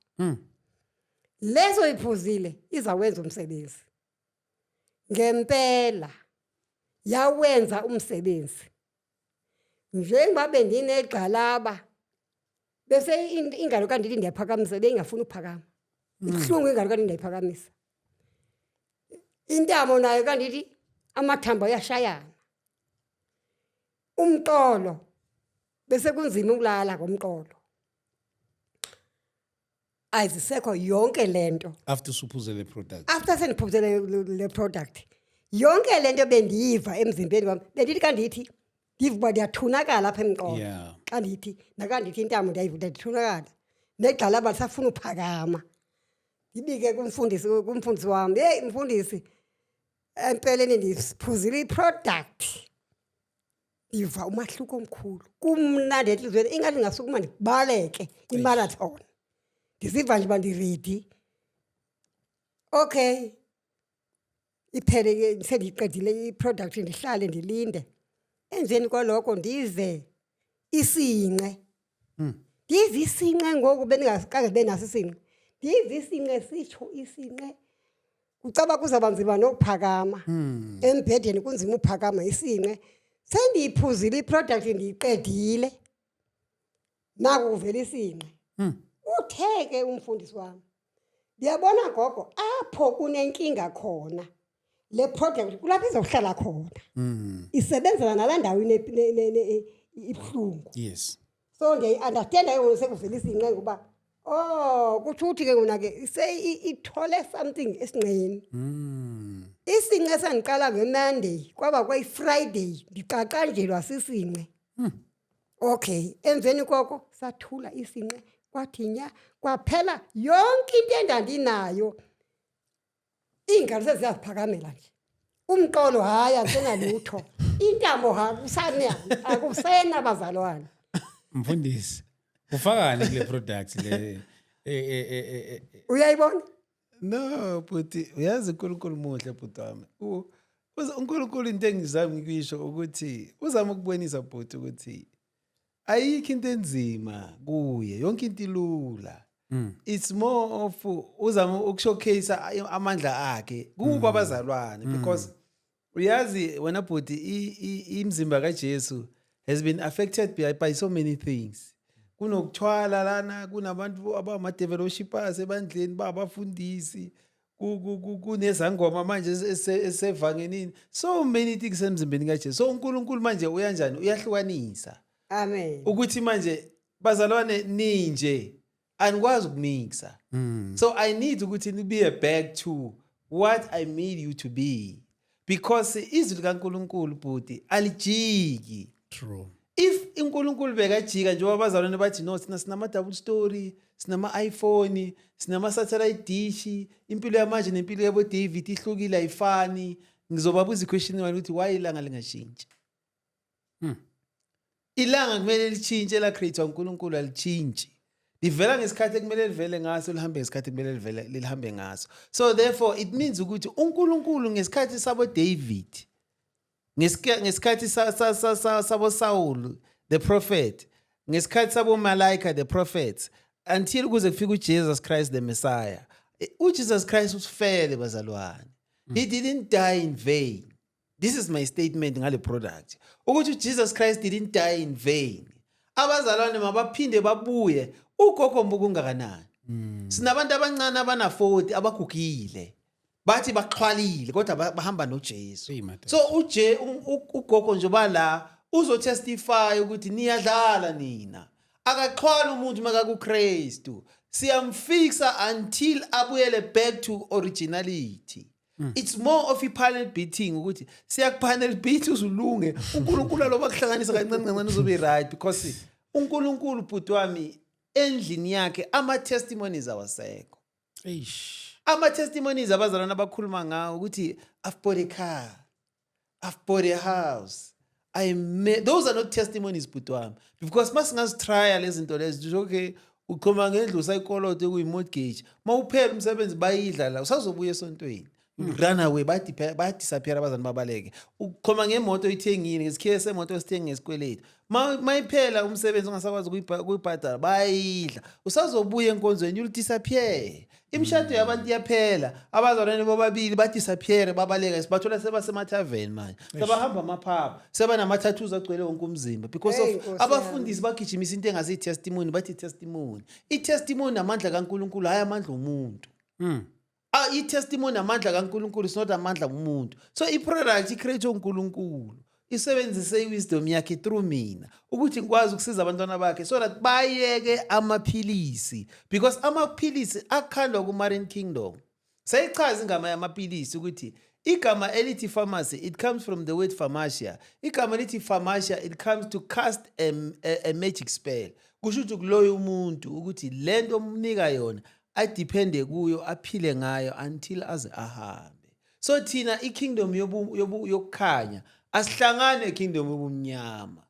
Lezo iphuzile izawenza umsebenzi. Ngempela yawenza umsebenzi. Njengoba bendinegxalaba bese ingalo kanti ndiyaphakamisa bengafuni ukuphakama ibuhlungu ingalo kanti ndiyiphakamisa intamo nayo kanti amathambo ayashayana umqolo bese kunzima ukulala ngomqolo ayizisekho yonke lento After supposed the product. after sendiphuzele le product yonke lento bendiyiva emzimbeni wami bendithi kandithi ndivuba ndiyathunakala lapha emqolo Yeah. kandithi nakandithi intamo ndiyayiva ndiyithunakala negxalaba lisafuna uphakama ndibike kumfundisi wami hey mfundisi empeleni ndiphuzile iproduct ndiva umahluko omkhulu kumnandi enhliziyweni ingathi ngasukuma ndibaleke imarathon ndiziva nje bandiredi okay iphele ke sendiqedile iproduct ndihlale ndilinde emveni kwalokho ndive isinqe ndive isinqe ngoku bendingakaze benaso isinqe ndive isinqe sitsho isinqe kucaba kuzaba nzima nokuphakama embhedeni kunzima uphakama isinqe sendiyiphuzile iproduct ndiyiqedile nakuvela isinqe utheke umfundisi wami ndiyabona gogo apho kunenkinga khona le product kulapho izohlala khona isebenzela nala ndawo ibuhlungu Yes. so ndiyayi-understanda ke ngoku sekuvela isinqe ngoba kutsho ukuthi ke ngona ke ithole something esinqeni isinqe sandiqala ngemonday kwaba kwayi-friday ndiqaqanjelwa sisinqe okay emveni koko sathula isinqe kwathi nya kwaphela yonke into endandinayo iingalo seziyaziphakamela nje umqolo hayi asenalutho intamo akusena bazalwane Mfundisi. Ufakani kule product le uyayibona No, bhuti uyazi uNkulunkulu muhle bhuti wami. uNkulunkulu into engizama ukuyisho ukuthi uzama ukubonisa bhuti ukuthi ayikho into enzima kuye yonke into ilula. It's more of uzama ukushowcase amandla akhe kuba abazalwane because uyazi wena bhuti imzimba kaJesu has been affected by so many things. Kunokuthwala lana kunabantu abama-developers ebandleni babafundisi kunezangoma manje esevangenini so many things emzimbeni kaJesu so uNkulunkulu manje uyanjani uyahlukanisa amen ukuthi manje bazalwane ninje anikwazi ukumixa so I need ukuthi be back to what I made you to be because izwi likaNkulunkulu bhuti alijiki. True. If uNkulunkulu bekajika njengoba abazalwane bathi no sinama double story sinama iPhone sinama satellite dish impilo yamanje nempilo yabo David ihlukile ayifani ngizobabuza iquestion wena ukuthi why ilanga lingashintshi ilanga kumele lichintshe la creator uNkulunkulu alichintshe livela ngesikhathi ekumele livele ngaso lihambe ngesikhathi ekumele lihambe ngaso so therefore it means ukuthi uNkulunkulu ngesikhathi sabo David ngesikhathi sabo Saul the prophet ngesikhathi sabo Malaika the prophets until kuze kufike uJesus Christ the Messiah uJesus Christ usifele bazalwane he didn't die in vain. This is my statement ngale product ukuthi Jesus Christ didn't die in vain. Abazalwane mabaphinde babuye ugogo mbuku ungakanani sinabantu abancane abana 40 abagugile bathi baxhwalile kodwa bahamba noJesu so ugogo njoba la uzotestify ukuthi niyadlala nina akaxhwala umuntu makakuKristu siyamfixa until abuyele back to originality. It's more of a panel beating ukuthi siyakupanel beat uzulunge uNkulunkulu lo bakuhlanganisa kancane kancane uzobe right because uNkulunkulu bhuti wami endlini yakhe ama testimonies awasekho. Ama testimonies abazalwana abakhuluma ngawo ukuthi I've bought a car, I've bought a house, those are not testimonies bhuti wami because masingazitry lezinto lezi okay uqhoma ngendlu usayikolode kuyi mortgage mawuphela umsebenzi bayidla la usazobuya esontweni run away bayadisappear abazali babaleke ukhoma ngemoto oyithengile ngesikhiye semoto osithenge ngesikweletu mayiphela umsebenzi ongasakwazi ukuyibhadala bayidla usazobuya enkonzweni you'll disappear imishado yabantu iyaphela abazalwane bobabili badisappear babaleka sibathola sebasema-tavern manje sebahamba amaphapha sebanama-tattoos agcwele wonke umzimba because of abafundisi bagijimisa into engasiyi-testimony bathi testimony i-testimony amandla kaNkulunkulu hayi amandla omuntu i-testimony amandla kaNkulunkulu is not amandla omuntu so i-product i-create uNkulunkulu isebenzise i-wisdom yakhe through mina ukuthi ngikwazi ukusiza abantwana bakhe so that bayeke amaphilisi because amaphilisi akhandwa ku-Marine Kingdom sayichaza ingama yamaphilisi ukuthi igama elithi pharmacy it comes from the word pharmacia igama elithi pharmacia it comes to cast a magic spell kusho ukuthi kuloyo umuntu ukuthi lento omnika yona adepende kuyo aphile ngayo until aze ahambe so thina ikingdom yokukhanya asihlangane ekingdom yobumnyama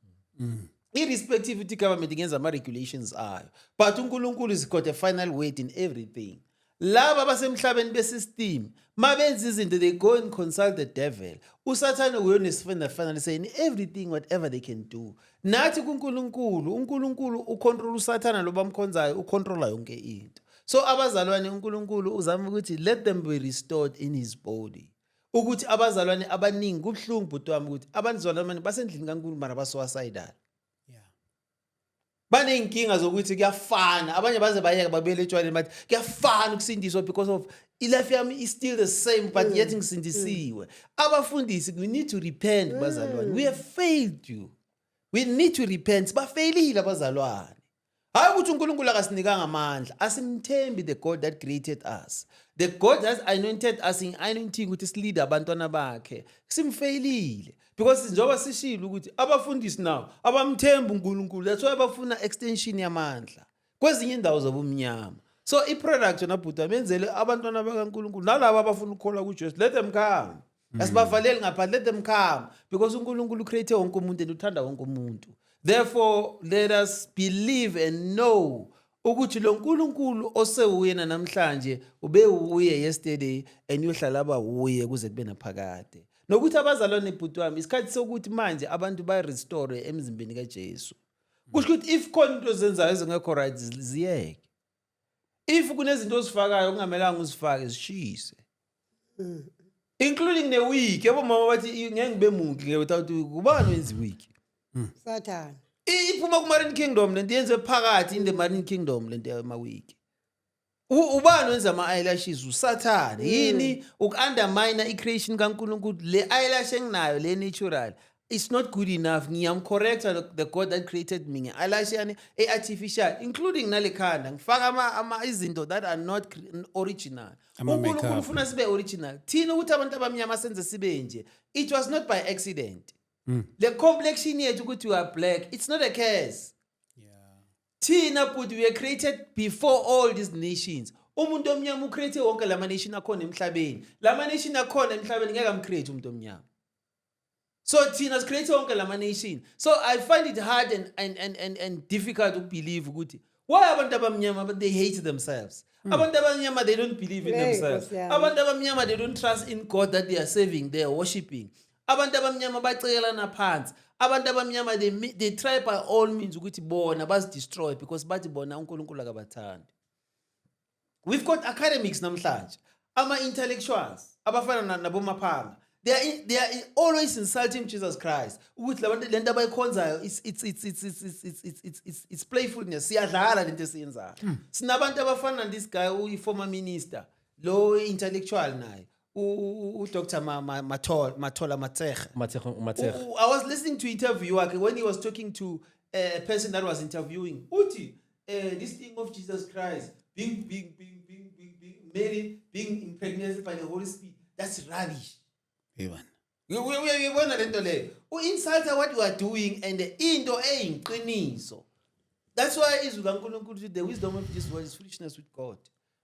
irrespective ukuthi government ingenza ama-regulations ayo but uNkulunkulu is got a final word in everything laba basemhlabeni besystem mabenza izinto they go and consult the devil usathane uyona final saying everything whatever they can do nathi uNkulunkulu ucontrol usathana lo bamkhonzayo ucontrola yonke into so abazalwane uNkulunkulu uzama ukuthi let them be restored in his body ukuthi abazalwane abaningi kubuhlungu bhuti wami ukuthi abazalwane basendlini kaNkulunkulu mara basowasidal baneyinkinga zokuthi kuyafana abanye baze bayeka babele etshwaleni bathi kuyafana ukusindiswa because of life yami is still the same but yet ngisindisiwe abafundisi we need to repent bazalwane we have failed you we need to repent bafailile abazalwane hayi ukuthi uNkulunkulu akasinikanga amandla asimthembi the God that created us the God has anointed us in anointing ukuthi silead abantwana bakhe simfailile because njengoba sishilo ukuthi abafundisi nawo abamthembi uNkulunkulu that's why bafuna extension yamandla kwezinye indawo zobumnyama so iproduct yona bhuta benzele abantwana bakaNkulunkulu nalabo abafuna ukukholwa kuJesu let them come asibavaleli ngapha let them come because uNkulunkulu create wonke umuntu and uthanda wonke umuntu therefore let us believe and know ukuthi lo nkulunkulu osewuyena namhlanje ube uye yesterday and uyohlala aba uye kuze kube naphakade nokuthi abazalwane bhuti wami isikhathi sokuthi manje abantu ba restore emzimbeni kaJesu kusho ukuthi if khona into zenzayo ezingekho right ziyeke if kunezinto ozifakayo okungamelanga uzifake zishise including the week yabo mama bathi ngeke ngibe muhle without kubani wenza week Satan iphuma ku-Marine Kingdom lento yenze phakathi in the Marine Kingdom lento yamawiki ubani wenza ama-eyelashes usathane yini uku-undermine i-creation kaNkulunkulu le eyelash enginayo le natural it's not good enough ngiyamcorrecta the God that created me nge-eyelash yani e-artificial including nale khanda ngifaka izinto that are not original uNkulunkulu ufuna sibe original thina ukuthi abantu abamnyama senze sibe nje it was not by accident the complexion yethu ukuthi we are black it's not a curse thina but we were created before all these nations umuntu omnyama ucreate wonke lama nation akhona emhlabeni lama nation akhona emhlabeni ngeke amcreate umuntu omnyama so thina create wonke lama nation so I find it hard and difficult to believe ukuthi why abantu abamnyama but they hate themselves abantu abamnyama they don't believe in themselves abantu abamnyama they don't trust in God that they are serving they are worshiping abantu abamnyama bacekelana phansi abantu abamnyama they try by all means ukuthi bona destroy because bathi bona uNkulunkulu akabathandi we've got academics namhlanje ama-intellectuals abafana nabomaphanga they are always insulting Jesus Christ ukuthi labantu lento abayikhonzayo it's playfulness siyadlala lento esiyenzayo sinabantu abafana this guy uyi-former minister lo intellectual naye Dr. Matola Matsekhe. I was listening to interview when he was talking to a person that was interviewing. Uti, this thing of Jesus Christ being married, being impregnated by the Holy Spirit, that's rubbish. We insult what you are doing and the into so. That's why the wisdom of this world is foolishness with God.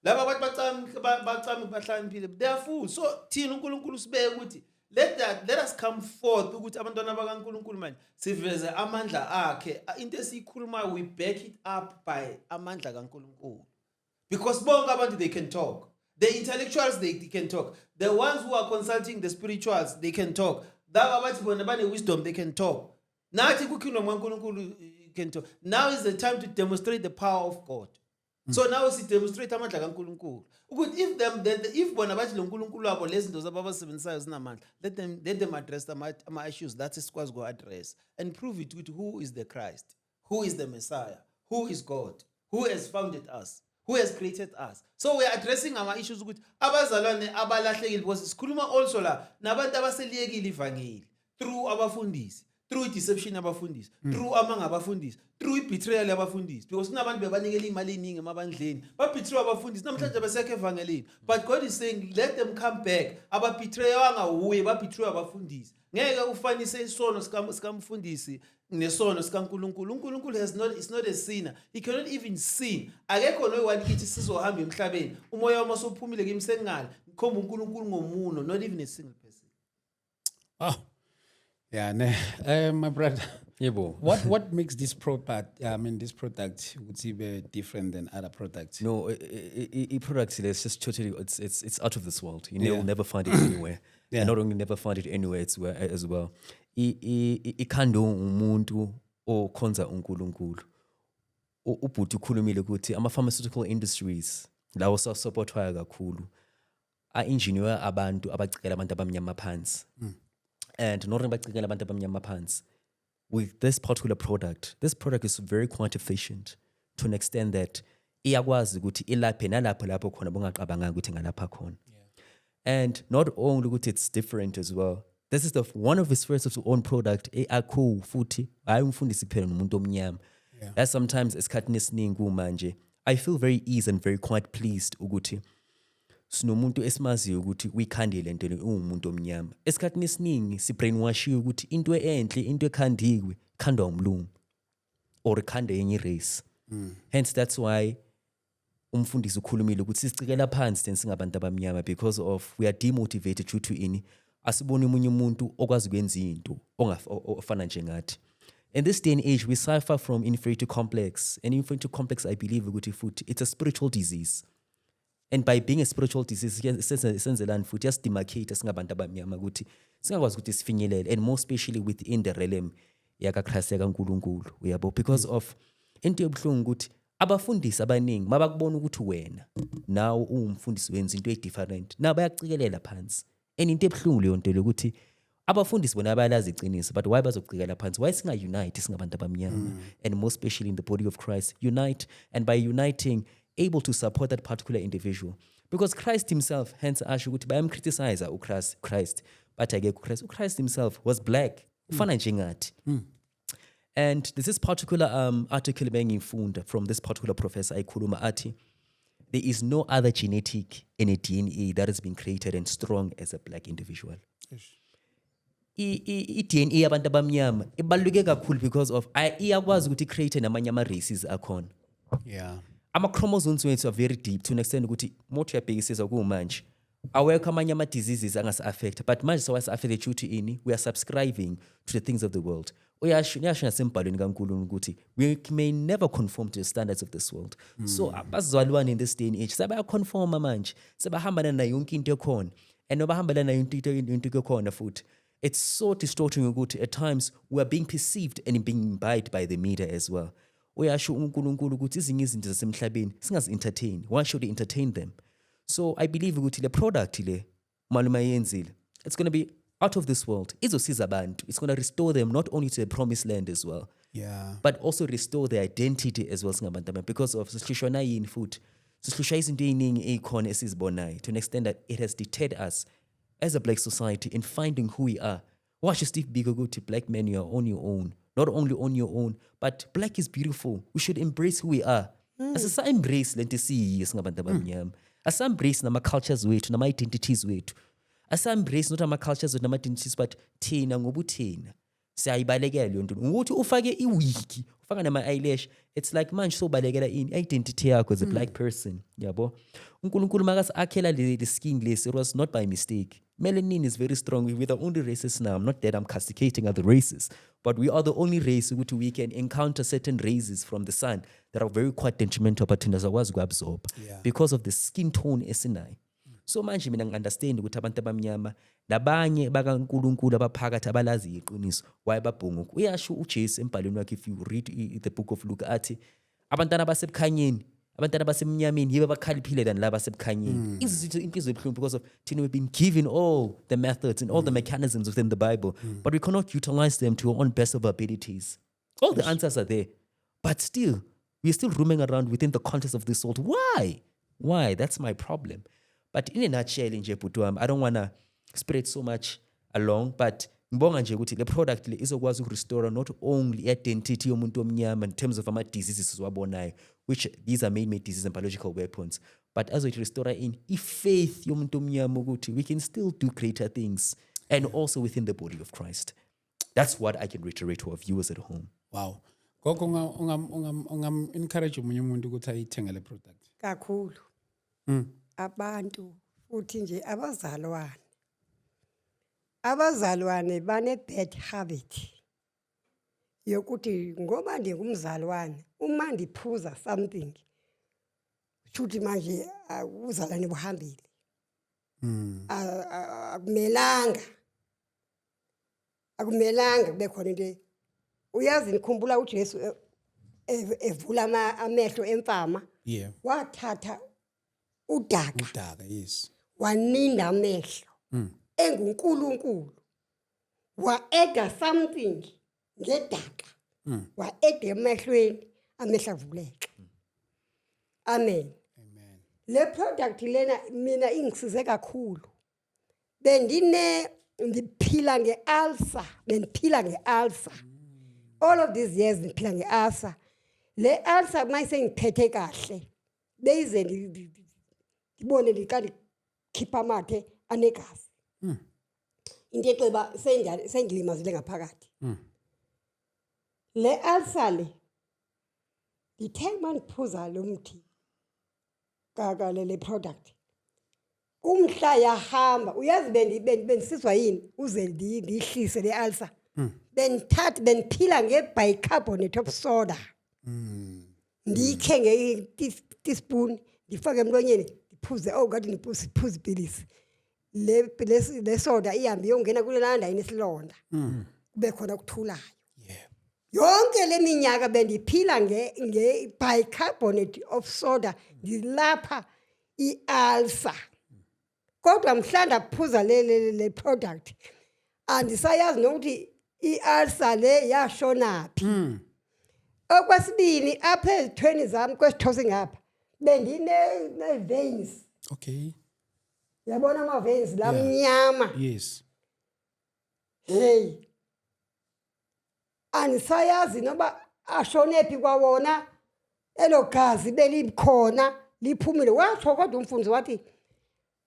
Laba abantu bacami bahlaniphile they are fools so thina uNkulunkulu sibeke ukuthi let us come forth ukuthi abantwana bakaNkulunkulu manje siveze amandla akhe into esiyikhulumayo we back it up by amandla kaNkulunkulu because bonke abantu they can talk The intellectuals, they can talk. The ones who are consulting the spirituals, they can talk. That abathi bona bane wisdom, they can talk. Nathi kukingdom kaNkulunkulu, you can talk. Now is the time to demonstrate the power of God. So now we demonstrate amandla kaNkulunkulu. Ukuthi if bona bathi lo nkulunkulu wabo lezinto zababasebenzisayo zinamandla, let them address ama issues that isikwazi go address and prove it with who is the Christ, who is the Messiah, who is God, who has founded us, who has created us. So we are addressing our issues ukuthi abazalwane abalahlekile, because sikhuluma also la nabantu abaseliyekile ivangeli through abafundisi, through deception abafundisi, through amanga abafundisi, through betrayal abafundisi, because kunabantu bebanikela imali eningi emabandleni babetray abafundisi namhlanje abasekho evangelini. But God is saying let them come back. Ababetrayanga uye babetray abafundisi. Ngeke ufanise isono sikamfundisi nesono sikaNkulunkulu. uNkulunkulu is not a sinner. He cannot even sin. Akekho noyiwani kithi sizohamba emhlabeni umoya wami sophumile kimi sengale ngikhomba uNkulunkulu ngomuno, not even a single person. Oh, yeah, my brother. Yebo. What makes this product? This product would be different than other products. No, product is just totally it's out of this world. You'll never find it anywhere. Yeah. And not only never find it anywhere as well. Ikando umuntu okhonza uNkulunkulu. Ubhuti ukhulumile ukuthi ama pharmaceutical industries lawo supportwayo kakhulu. A-engineer abantu abacikela abantu abamnyama phansi. And not only abacikela abantu abamnyama phansi. With this particular product is very quite efficient to an extent that iyakwazi ukuthi ilaphe nalapho lapho khona bongaqabanga ukuthi ngalapha khona. And not only ukuthi it's different as well. This is one of his first of his own product cool futhi hayi umfundisi kuphela nomuntu omnyama. That sometimes esikhathini esiningi manje I feel very easy and very quite pleased ukuthi sinomuntu esimaziyo ukuthi uyikhandile into umuntu omnyama. Esikhathini esiningi si brainwashiwe ukuthi into enhle, into ekhandiwe khandwa umlungu or ikhanda yenye race. Hence that's why umfundisi ukhulumile ukuthi sicikela phansi then singabantu abamnyama because of we are demotivated due to ini asibone umunye umuntu okwazi ukwenza into ofana njengathi. In this day and age we suffer from inferiority complex, and inferiority complex I believe ukuthi futhi it's a spiritual disease. And by being a spiritual disease, senzelani futhi yasidemarcate singabantu abamnyama ukuthi singakwazi ukuthi sifinyelele, and more especially within the realm yakaKristu kaNkulunkulu uyabo, because of into ebuhlungu ukuthi abafundisi abaningi mabakubona ukuthi wena nawo umfundisi wenza into edifferent na bayacikelela phansi. And into ebuhlungu leyo nto ukuthi abafundisi bona bayalazi iqiniso, but why bazokucikela phansi? Why singa unite singabantu abamnyama? And more especially in the body of Christ, unite, and by uniting able to support that particular individual, because Christ himself, hence asho ukuthi bayamcriticize uChrist, but akekho Christ himself was black ufana njengathi. And this is particular article bengifunda from this particular professor ayikhuluma athi there is no other genetic in a DNA that has been created and strong as a black individual. I-DNA yabantu abamnyama ibaluleke kakhulu because of iyakwazi ukuthi create namanye ama races akhona. Yeah. Ama-chromosomes wethu are very deep to an extent ukuthi mothi uyabhekisisa kuwumanje awekho amanye ama-diseases angasi-affecta, but manje sewasi-affecta due to ini we are subscribing to the things of the world. Uyasho nasembhalweni kaNkulunkulu ukuthi we may never conform to the standards of this world. So abazalwane in this day and age sebayaconforma manje, sebahambana nayo yonke into ekhona, and nobahambana nayo into ekhona futhi it's so distorting ukuthi at times we are being perceived and being imbibed by the media as well. Uyasho uNkulunkulu ukuthi izinye izinto zasemhlabeni singazi-entertain. Why should we entertain them? So I believe ukuthi le product le maluma yenzile, it's going to be out of this world. Izosiza abantu. It's going to restore them not only to the promised land as well, but also restore their identity as well singabantu, because of sihlushwa na yini futhi sihlushwa izinto eziningi ezikhona esizibonayo to an extent that it has deterred us as a black society in finding who we are. Watch Steve Biko go to black men, you are on your own. Not only on your own, but black is beautiful. We should embrace who we are. Asisa embrace lento siyiyo singabantu abamnyama. Asa embrace nama-cultures wethu, nama-identities wethu. Asa embrace not ama-cultures wethu, nama-identities, but thina ngobuthina. Siyayibalekela leyo nto. Ukuthi ufake iwigi, ufaka nama-eyelash, it's like manje sobalekela identity yakho as a black person. Yabo. uNkulunkulu makasi akhela the skin less, it was not by mistake. Melanin is very strong. We're the only races now. Not that I'm castigating other races, but we are the only race which we can encounter certain races from the sun that are very quite detrimental, but tenders was absorb because of the skin tone esinayo. So manje mina ngi-understand ukuthi abantu abamnyama labanye bakaNkulunkulu abaphakathi abalazi iqiniso why babhunguka. Uyasho uJesu embhalweni wakhe, if you read the book of Luke, athi abantwana basebukhanyeni, abantwana basemnyameni yibo abakhaliphile than laba basebukhanyeni. Inhliziyo ebuhlungu because of thina we've been given all the methods and all the mechanisms within the Bible, but we cannot utilize them to our own best of our abilities. All the answers are there, but still we're still roaming around within the context of this world. Why? That's my problem. But in a nutshell, nje bhuti wami, I don't want to spread so much along, but ngibonga nje ukuthi le product le izokwazi ukurestore not only identity yomuntu omnyama in terms of ama-diseases siwabonayo, which these are man-made diseases and biological weapons, but as we restore in faith yomuntu omnyama ukuthi we can still do greater things, and also within the body of Christ. That's what I can reiterate to our viewers at home. Wow. Gogo ungam encourage umunye umuntu ukuthi ayithenge le product. kakhulu abantu futhi nje abazalwane bane bad habit yokuthi ngoba ndingumzalwane uma ndiphuza something futhi manje uzalwane buhambile akumelanga kube khona into. Uyazi nikhumbula uJesu evula amehlo emfama, Yeah. wathatha udaka Udaka, yes. waninda amehlo enguNkulunkulu, wa-eda something ngedaka, wa-eda emehlweni, amehlo avuleka. Amen. Amen. Le product lena mina ingisize kakhulu. Ndiphila nge-ulcer. All of these years ndiphila nge-ulcer. Le ulcer mayise ngiphethe kahle. Beyize ndibone liqala khipha amathe anegazi. Into exeba sengilimazile ngaphakathi. Le ulcer le ndithe mandiphuza lo mthi le product. Umhla yahamba, uyazi bendisizwa yini uze ndiyihlise le ulcer. Bendiphila nge-bicarbonate of soda. Ndikhe nge-teaspoon ndifake emlonyeni ndiphuze, ngathi ndiphuze ipilisi. Le soda ihambe iyongena kule landayini isilonda. Kube khona ukuthulayo. Yonke le minyaka bendiphila nge-bicarbonate of soda ndilapha i-ulcer. Kodwa mhlanda phuza le product andisayazi nokuthi i-ulcer le yashona phi. Okwesibini apha ezithweni zami kwesithosi ngapha bendine veins. Okay. Yabona ama veins la mnyama. Yes. Hey. Anisayazi noba ashone phi kwawona elo gazi belikhona liphumile. Wathi kodwa umfundisi wathi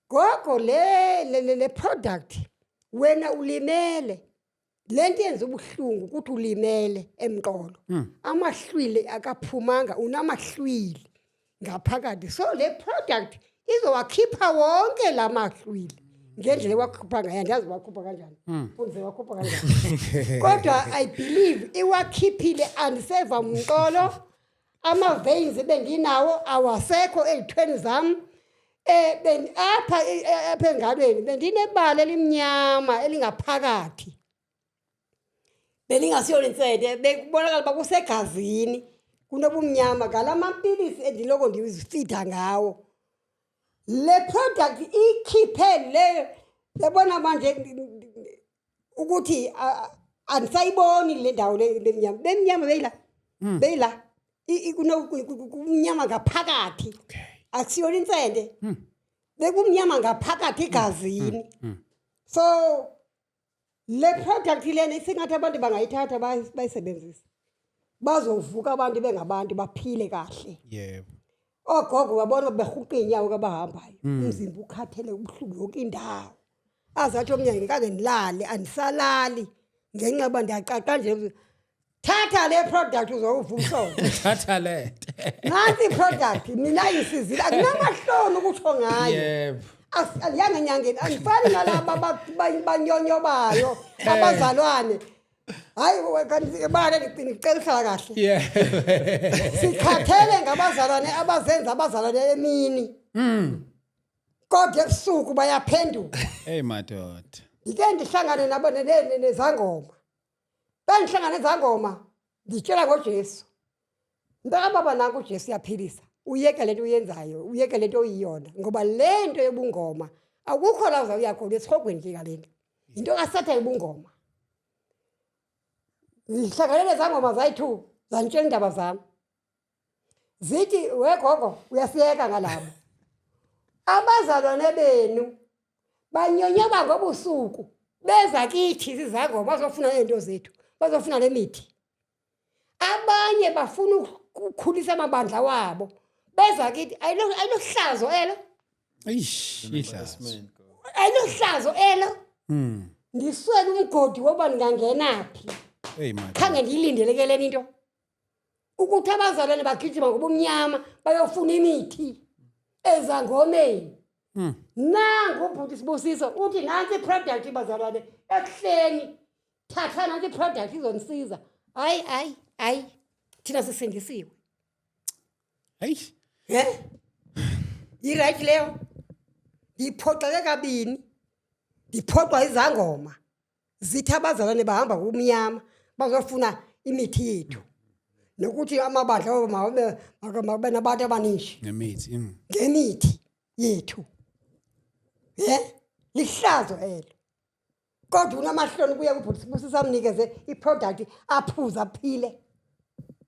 gogo le product wena ulimele. Lento yenza ubuhlungu ukuthi ulimele emqolo. Amahlwili akaphumanga, unamahlwili ngaphakathi. So le product izowakhipha wonke lamahlwili. Ngendlela wakhupha ngayo andazi wakhupha kanjani. Mfundisi wakhupha kanjani. Kodwa I believe iwakhiphile andiseva umqolo. Ama veins benginawo awasekho ezithweni zami. Apha engalweni bendinebala elimnyama elingaphakathi. Belingasiyona insede bekubonakala bakusegazini kunobumnyama ngalamapilisi endiloko ndizifida ngawo. Le product ikhiphe le yabona manje ukuthi andisayiboni le ndawo lemnyama. Bemnyama beyila kunomnyama ngaphakathi. Okay. Akusiyona insede. Bekumnyama ngaphakathi igazini. So le product lena isingathi abantu bangayithatha bayisebenzisa. Bazovuka abantu bengabantu baphile kahle. Yeah. Ogogo babona behuqa inyawo kabahambayo. Umzimba ukhathele ubuhlungu yonke indawo. Azathi omnyango ngeke ngilale andisalali ngenxa yoba ndiyaqaqa nje. Thatha le product uzowuvuka. Thatha le. Nansi product mina isizile akunamahloni ukutsho ngayo. Yebo. Aliyange nyangeni angifani nalaba banyonyobayo abazalwane. Hayi kanti bale ngicela kahle. Yeah. Sikhathele ngabazalwane abazenza abazalwane emini. kodwa ebusuku bayaphenduka. Hey madoda. Ngike ndihlangane nabo nezangoma. Bangihlangane nezangoma nditshela ngoJesu. Mntaka baba nanku uJesu uyaphilisa. Uyeke lento uyenzayo, uyeke lento oyiyona ngoba lento yobungoma akukho la uzawuya khona esihogweni ke kalento. Into kaSathane ubungoma. Ngihlangane nezangoma zayi2 zantshela indaba zami. Zithi wegogo uyasiyeka ngalabo. Abazalwane benu banyonyoba ngobusuku beza kithi sizangoma bazofuna into zethu bazofuna lemithi. Abanye bafuna ukukhulisa amabandla wabo beza kithi ayilohlazo elo Eish, ihlazo. ayilohlazo elo ndiswele umgodi woba ngingangenaphi Hey madoda. khange ndiyilindelekeleni into ukuthi abazalwane bagijima ngobumnyama bayofuna imithi ezangomeni. Nangu ubhuti Sibusiso uthi nansi iproduct bazalwane ekuhleni thatha nansi iproduct izonisiza. Hayi thina sisindisiwe. Hey. Right leyo ngiphoxeke kabini ngiphoxwa izangoma zithi abazalwane bahamba kumnyama bazofuna imithi yethu nokuthi amabandla wabo mabe nabantu abaningi Ngemithi. ngemithi yethu. Lihlazo elo. Kodwa unamahloni kuya kubhuti Sibusiso amnikeze iproduct aphuza aphile.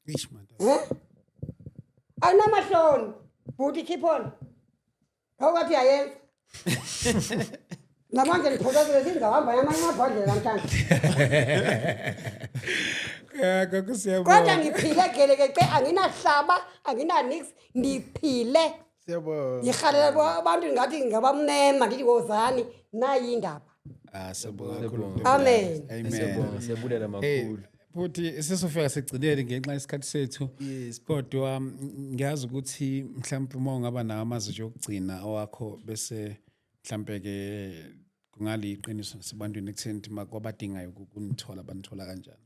Eish madoda. Anamahloni bhuti keep on. Awukathi ayenza. Namanje ngiphokozele singahamba yamanye amabhodlela namhlanje. Kakusiyabona. Kodwa ngiphile geleke anginahlaba anginanix ndiphile. Siyabonga. Ngikhalela abantu ngathi ngabamnema ndithi wozani nayi indaba. Siyabonga kakhulu. Amen. Amen. Siyabulela Hey, makhulu. futhi sesofika segcineni ngenxa yesikhathi sethu. Yes. Kodwa ngiyazi ukuthi mhlawumbe uma ungaba nawo amazwi okugcina awakho bese mhlawumbe ke kungali iqiniso nasebantwini ekutheni ukuthi makwabadingayo ukunithola banithola kanjani.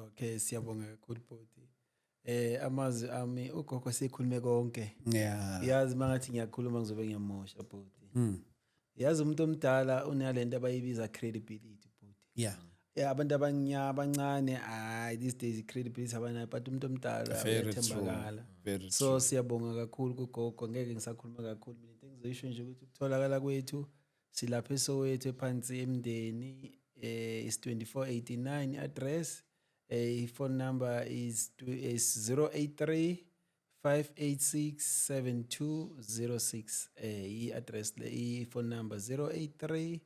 Okay, siyabonga kakhulu bhuti. Amazwi ami ugogo sikhulume konke. Yeah. Yazi mangathi ngiyakhuluma ngizobe ngiyamosha bhuti. Yazi umuntu omdala unalento abayibiza credibility bhuti. Yeah. Abantu abancane these days credibility abanayo but umuntu omdala Very true. uyathembakala. Very So true. siyabonga kakhulu kugogo ngeke ngisakhuluma kakhulu mina into engizoyisho nje ukuthi ukutholakala kwethu silapha eSoweto ephansi emndeni is 2489 address. Phone number is 083 586 7206. Address the phone number 083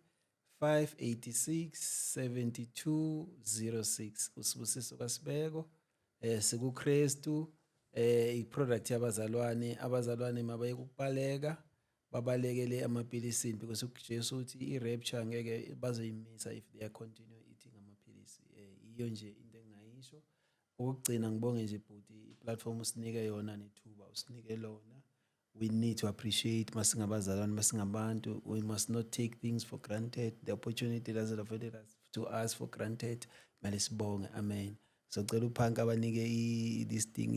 586 7206. Usibusiso kaSibeko. SikuKristu. I-product abazalwane mabaye kubaleka babalekele amapilisi because uJesu uthi i-rapture ngeke bazoyimisa if they continue eating amapilisi. Iyo nje into engayisho. Ukugcina ngibonge nje bhuti i-platform usinike yona nethuba usinike lona. We need to appreciate masingabazalwane masingabantu. We must not take things for granted. The opportunity doesn't afford us to us for granted. Mali sibonge. Amen. So cela uphanka abanike this thing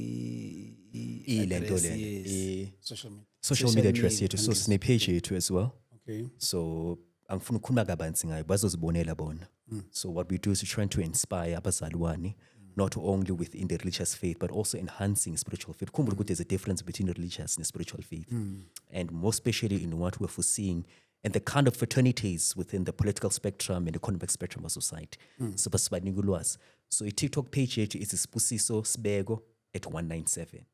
Ilento address, le. yes. Social media. Social media address yethu so sine page yethu as well. Okay. So angifuna ukukhuluma kabanzi ngayo bazozibonela bona. So what we do is we're trying to inspire abazalwane not only within the religious faith but also enhancing spiritual faith. Khumbula ukuthi there's a difference between religious and spiritual faith. And more especially in what we're foreseeing and the kind of fraternities within the political spectrum and economic spectrum of society. So basibanika ulwazi. So i-TikTok page yethu is Sibusiso Sibeko at 197.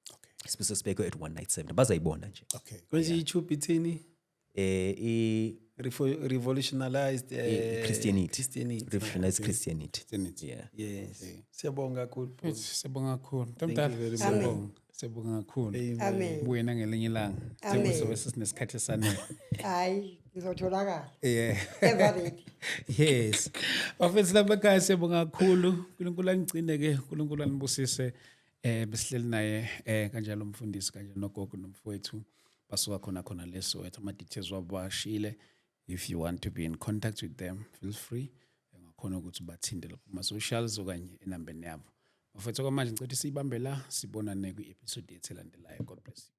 Okay. Sibusiso Sibeko at 197. Bazayibona nje. Okay. Kwenye YouTube ithini? Revolutionized Christianity. Revolutionized Okay. Christianity. Christianity. Yeah. Yes. Siyabonga kakhulu. bhuti. Siyabonga kakhulu. you Mntomdala, very much. siyabonga. Siyabonga kakhulu. Amen. Buye nangelinye ilanga. Amen. Sizobe sesinesikhathi esanele. Hayi ngizotholakala. Yeah. Ever ready. Yes. Bafethu lapha ekhaya siyabonga kakhulu. uNkulunkulu angigcine ke, uNkulunkulu anibusise besihleli naye kanjalo umfundisi kanjalo nogogo nomfowethu basuka khona leso wethu ama details wabo bashile. If you want to be in contact with them, feel free. Ungakhona ukuthi bathinde lapha kuma socials okanye enambeni yabo. Bafethu kwamanje ngicela siyibambe la sibonane kwi episode yethu elandelayo. God bless you.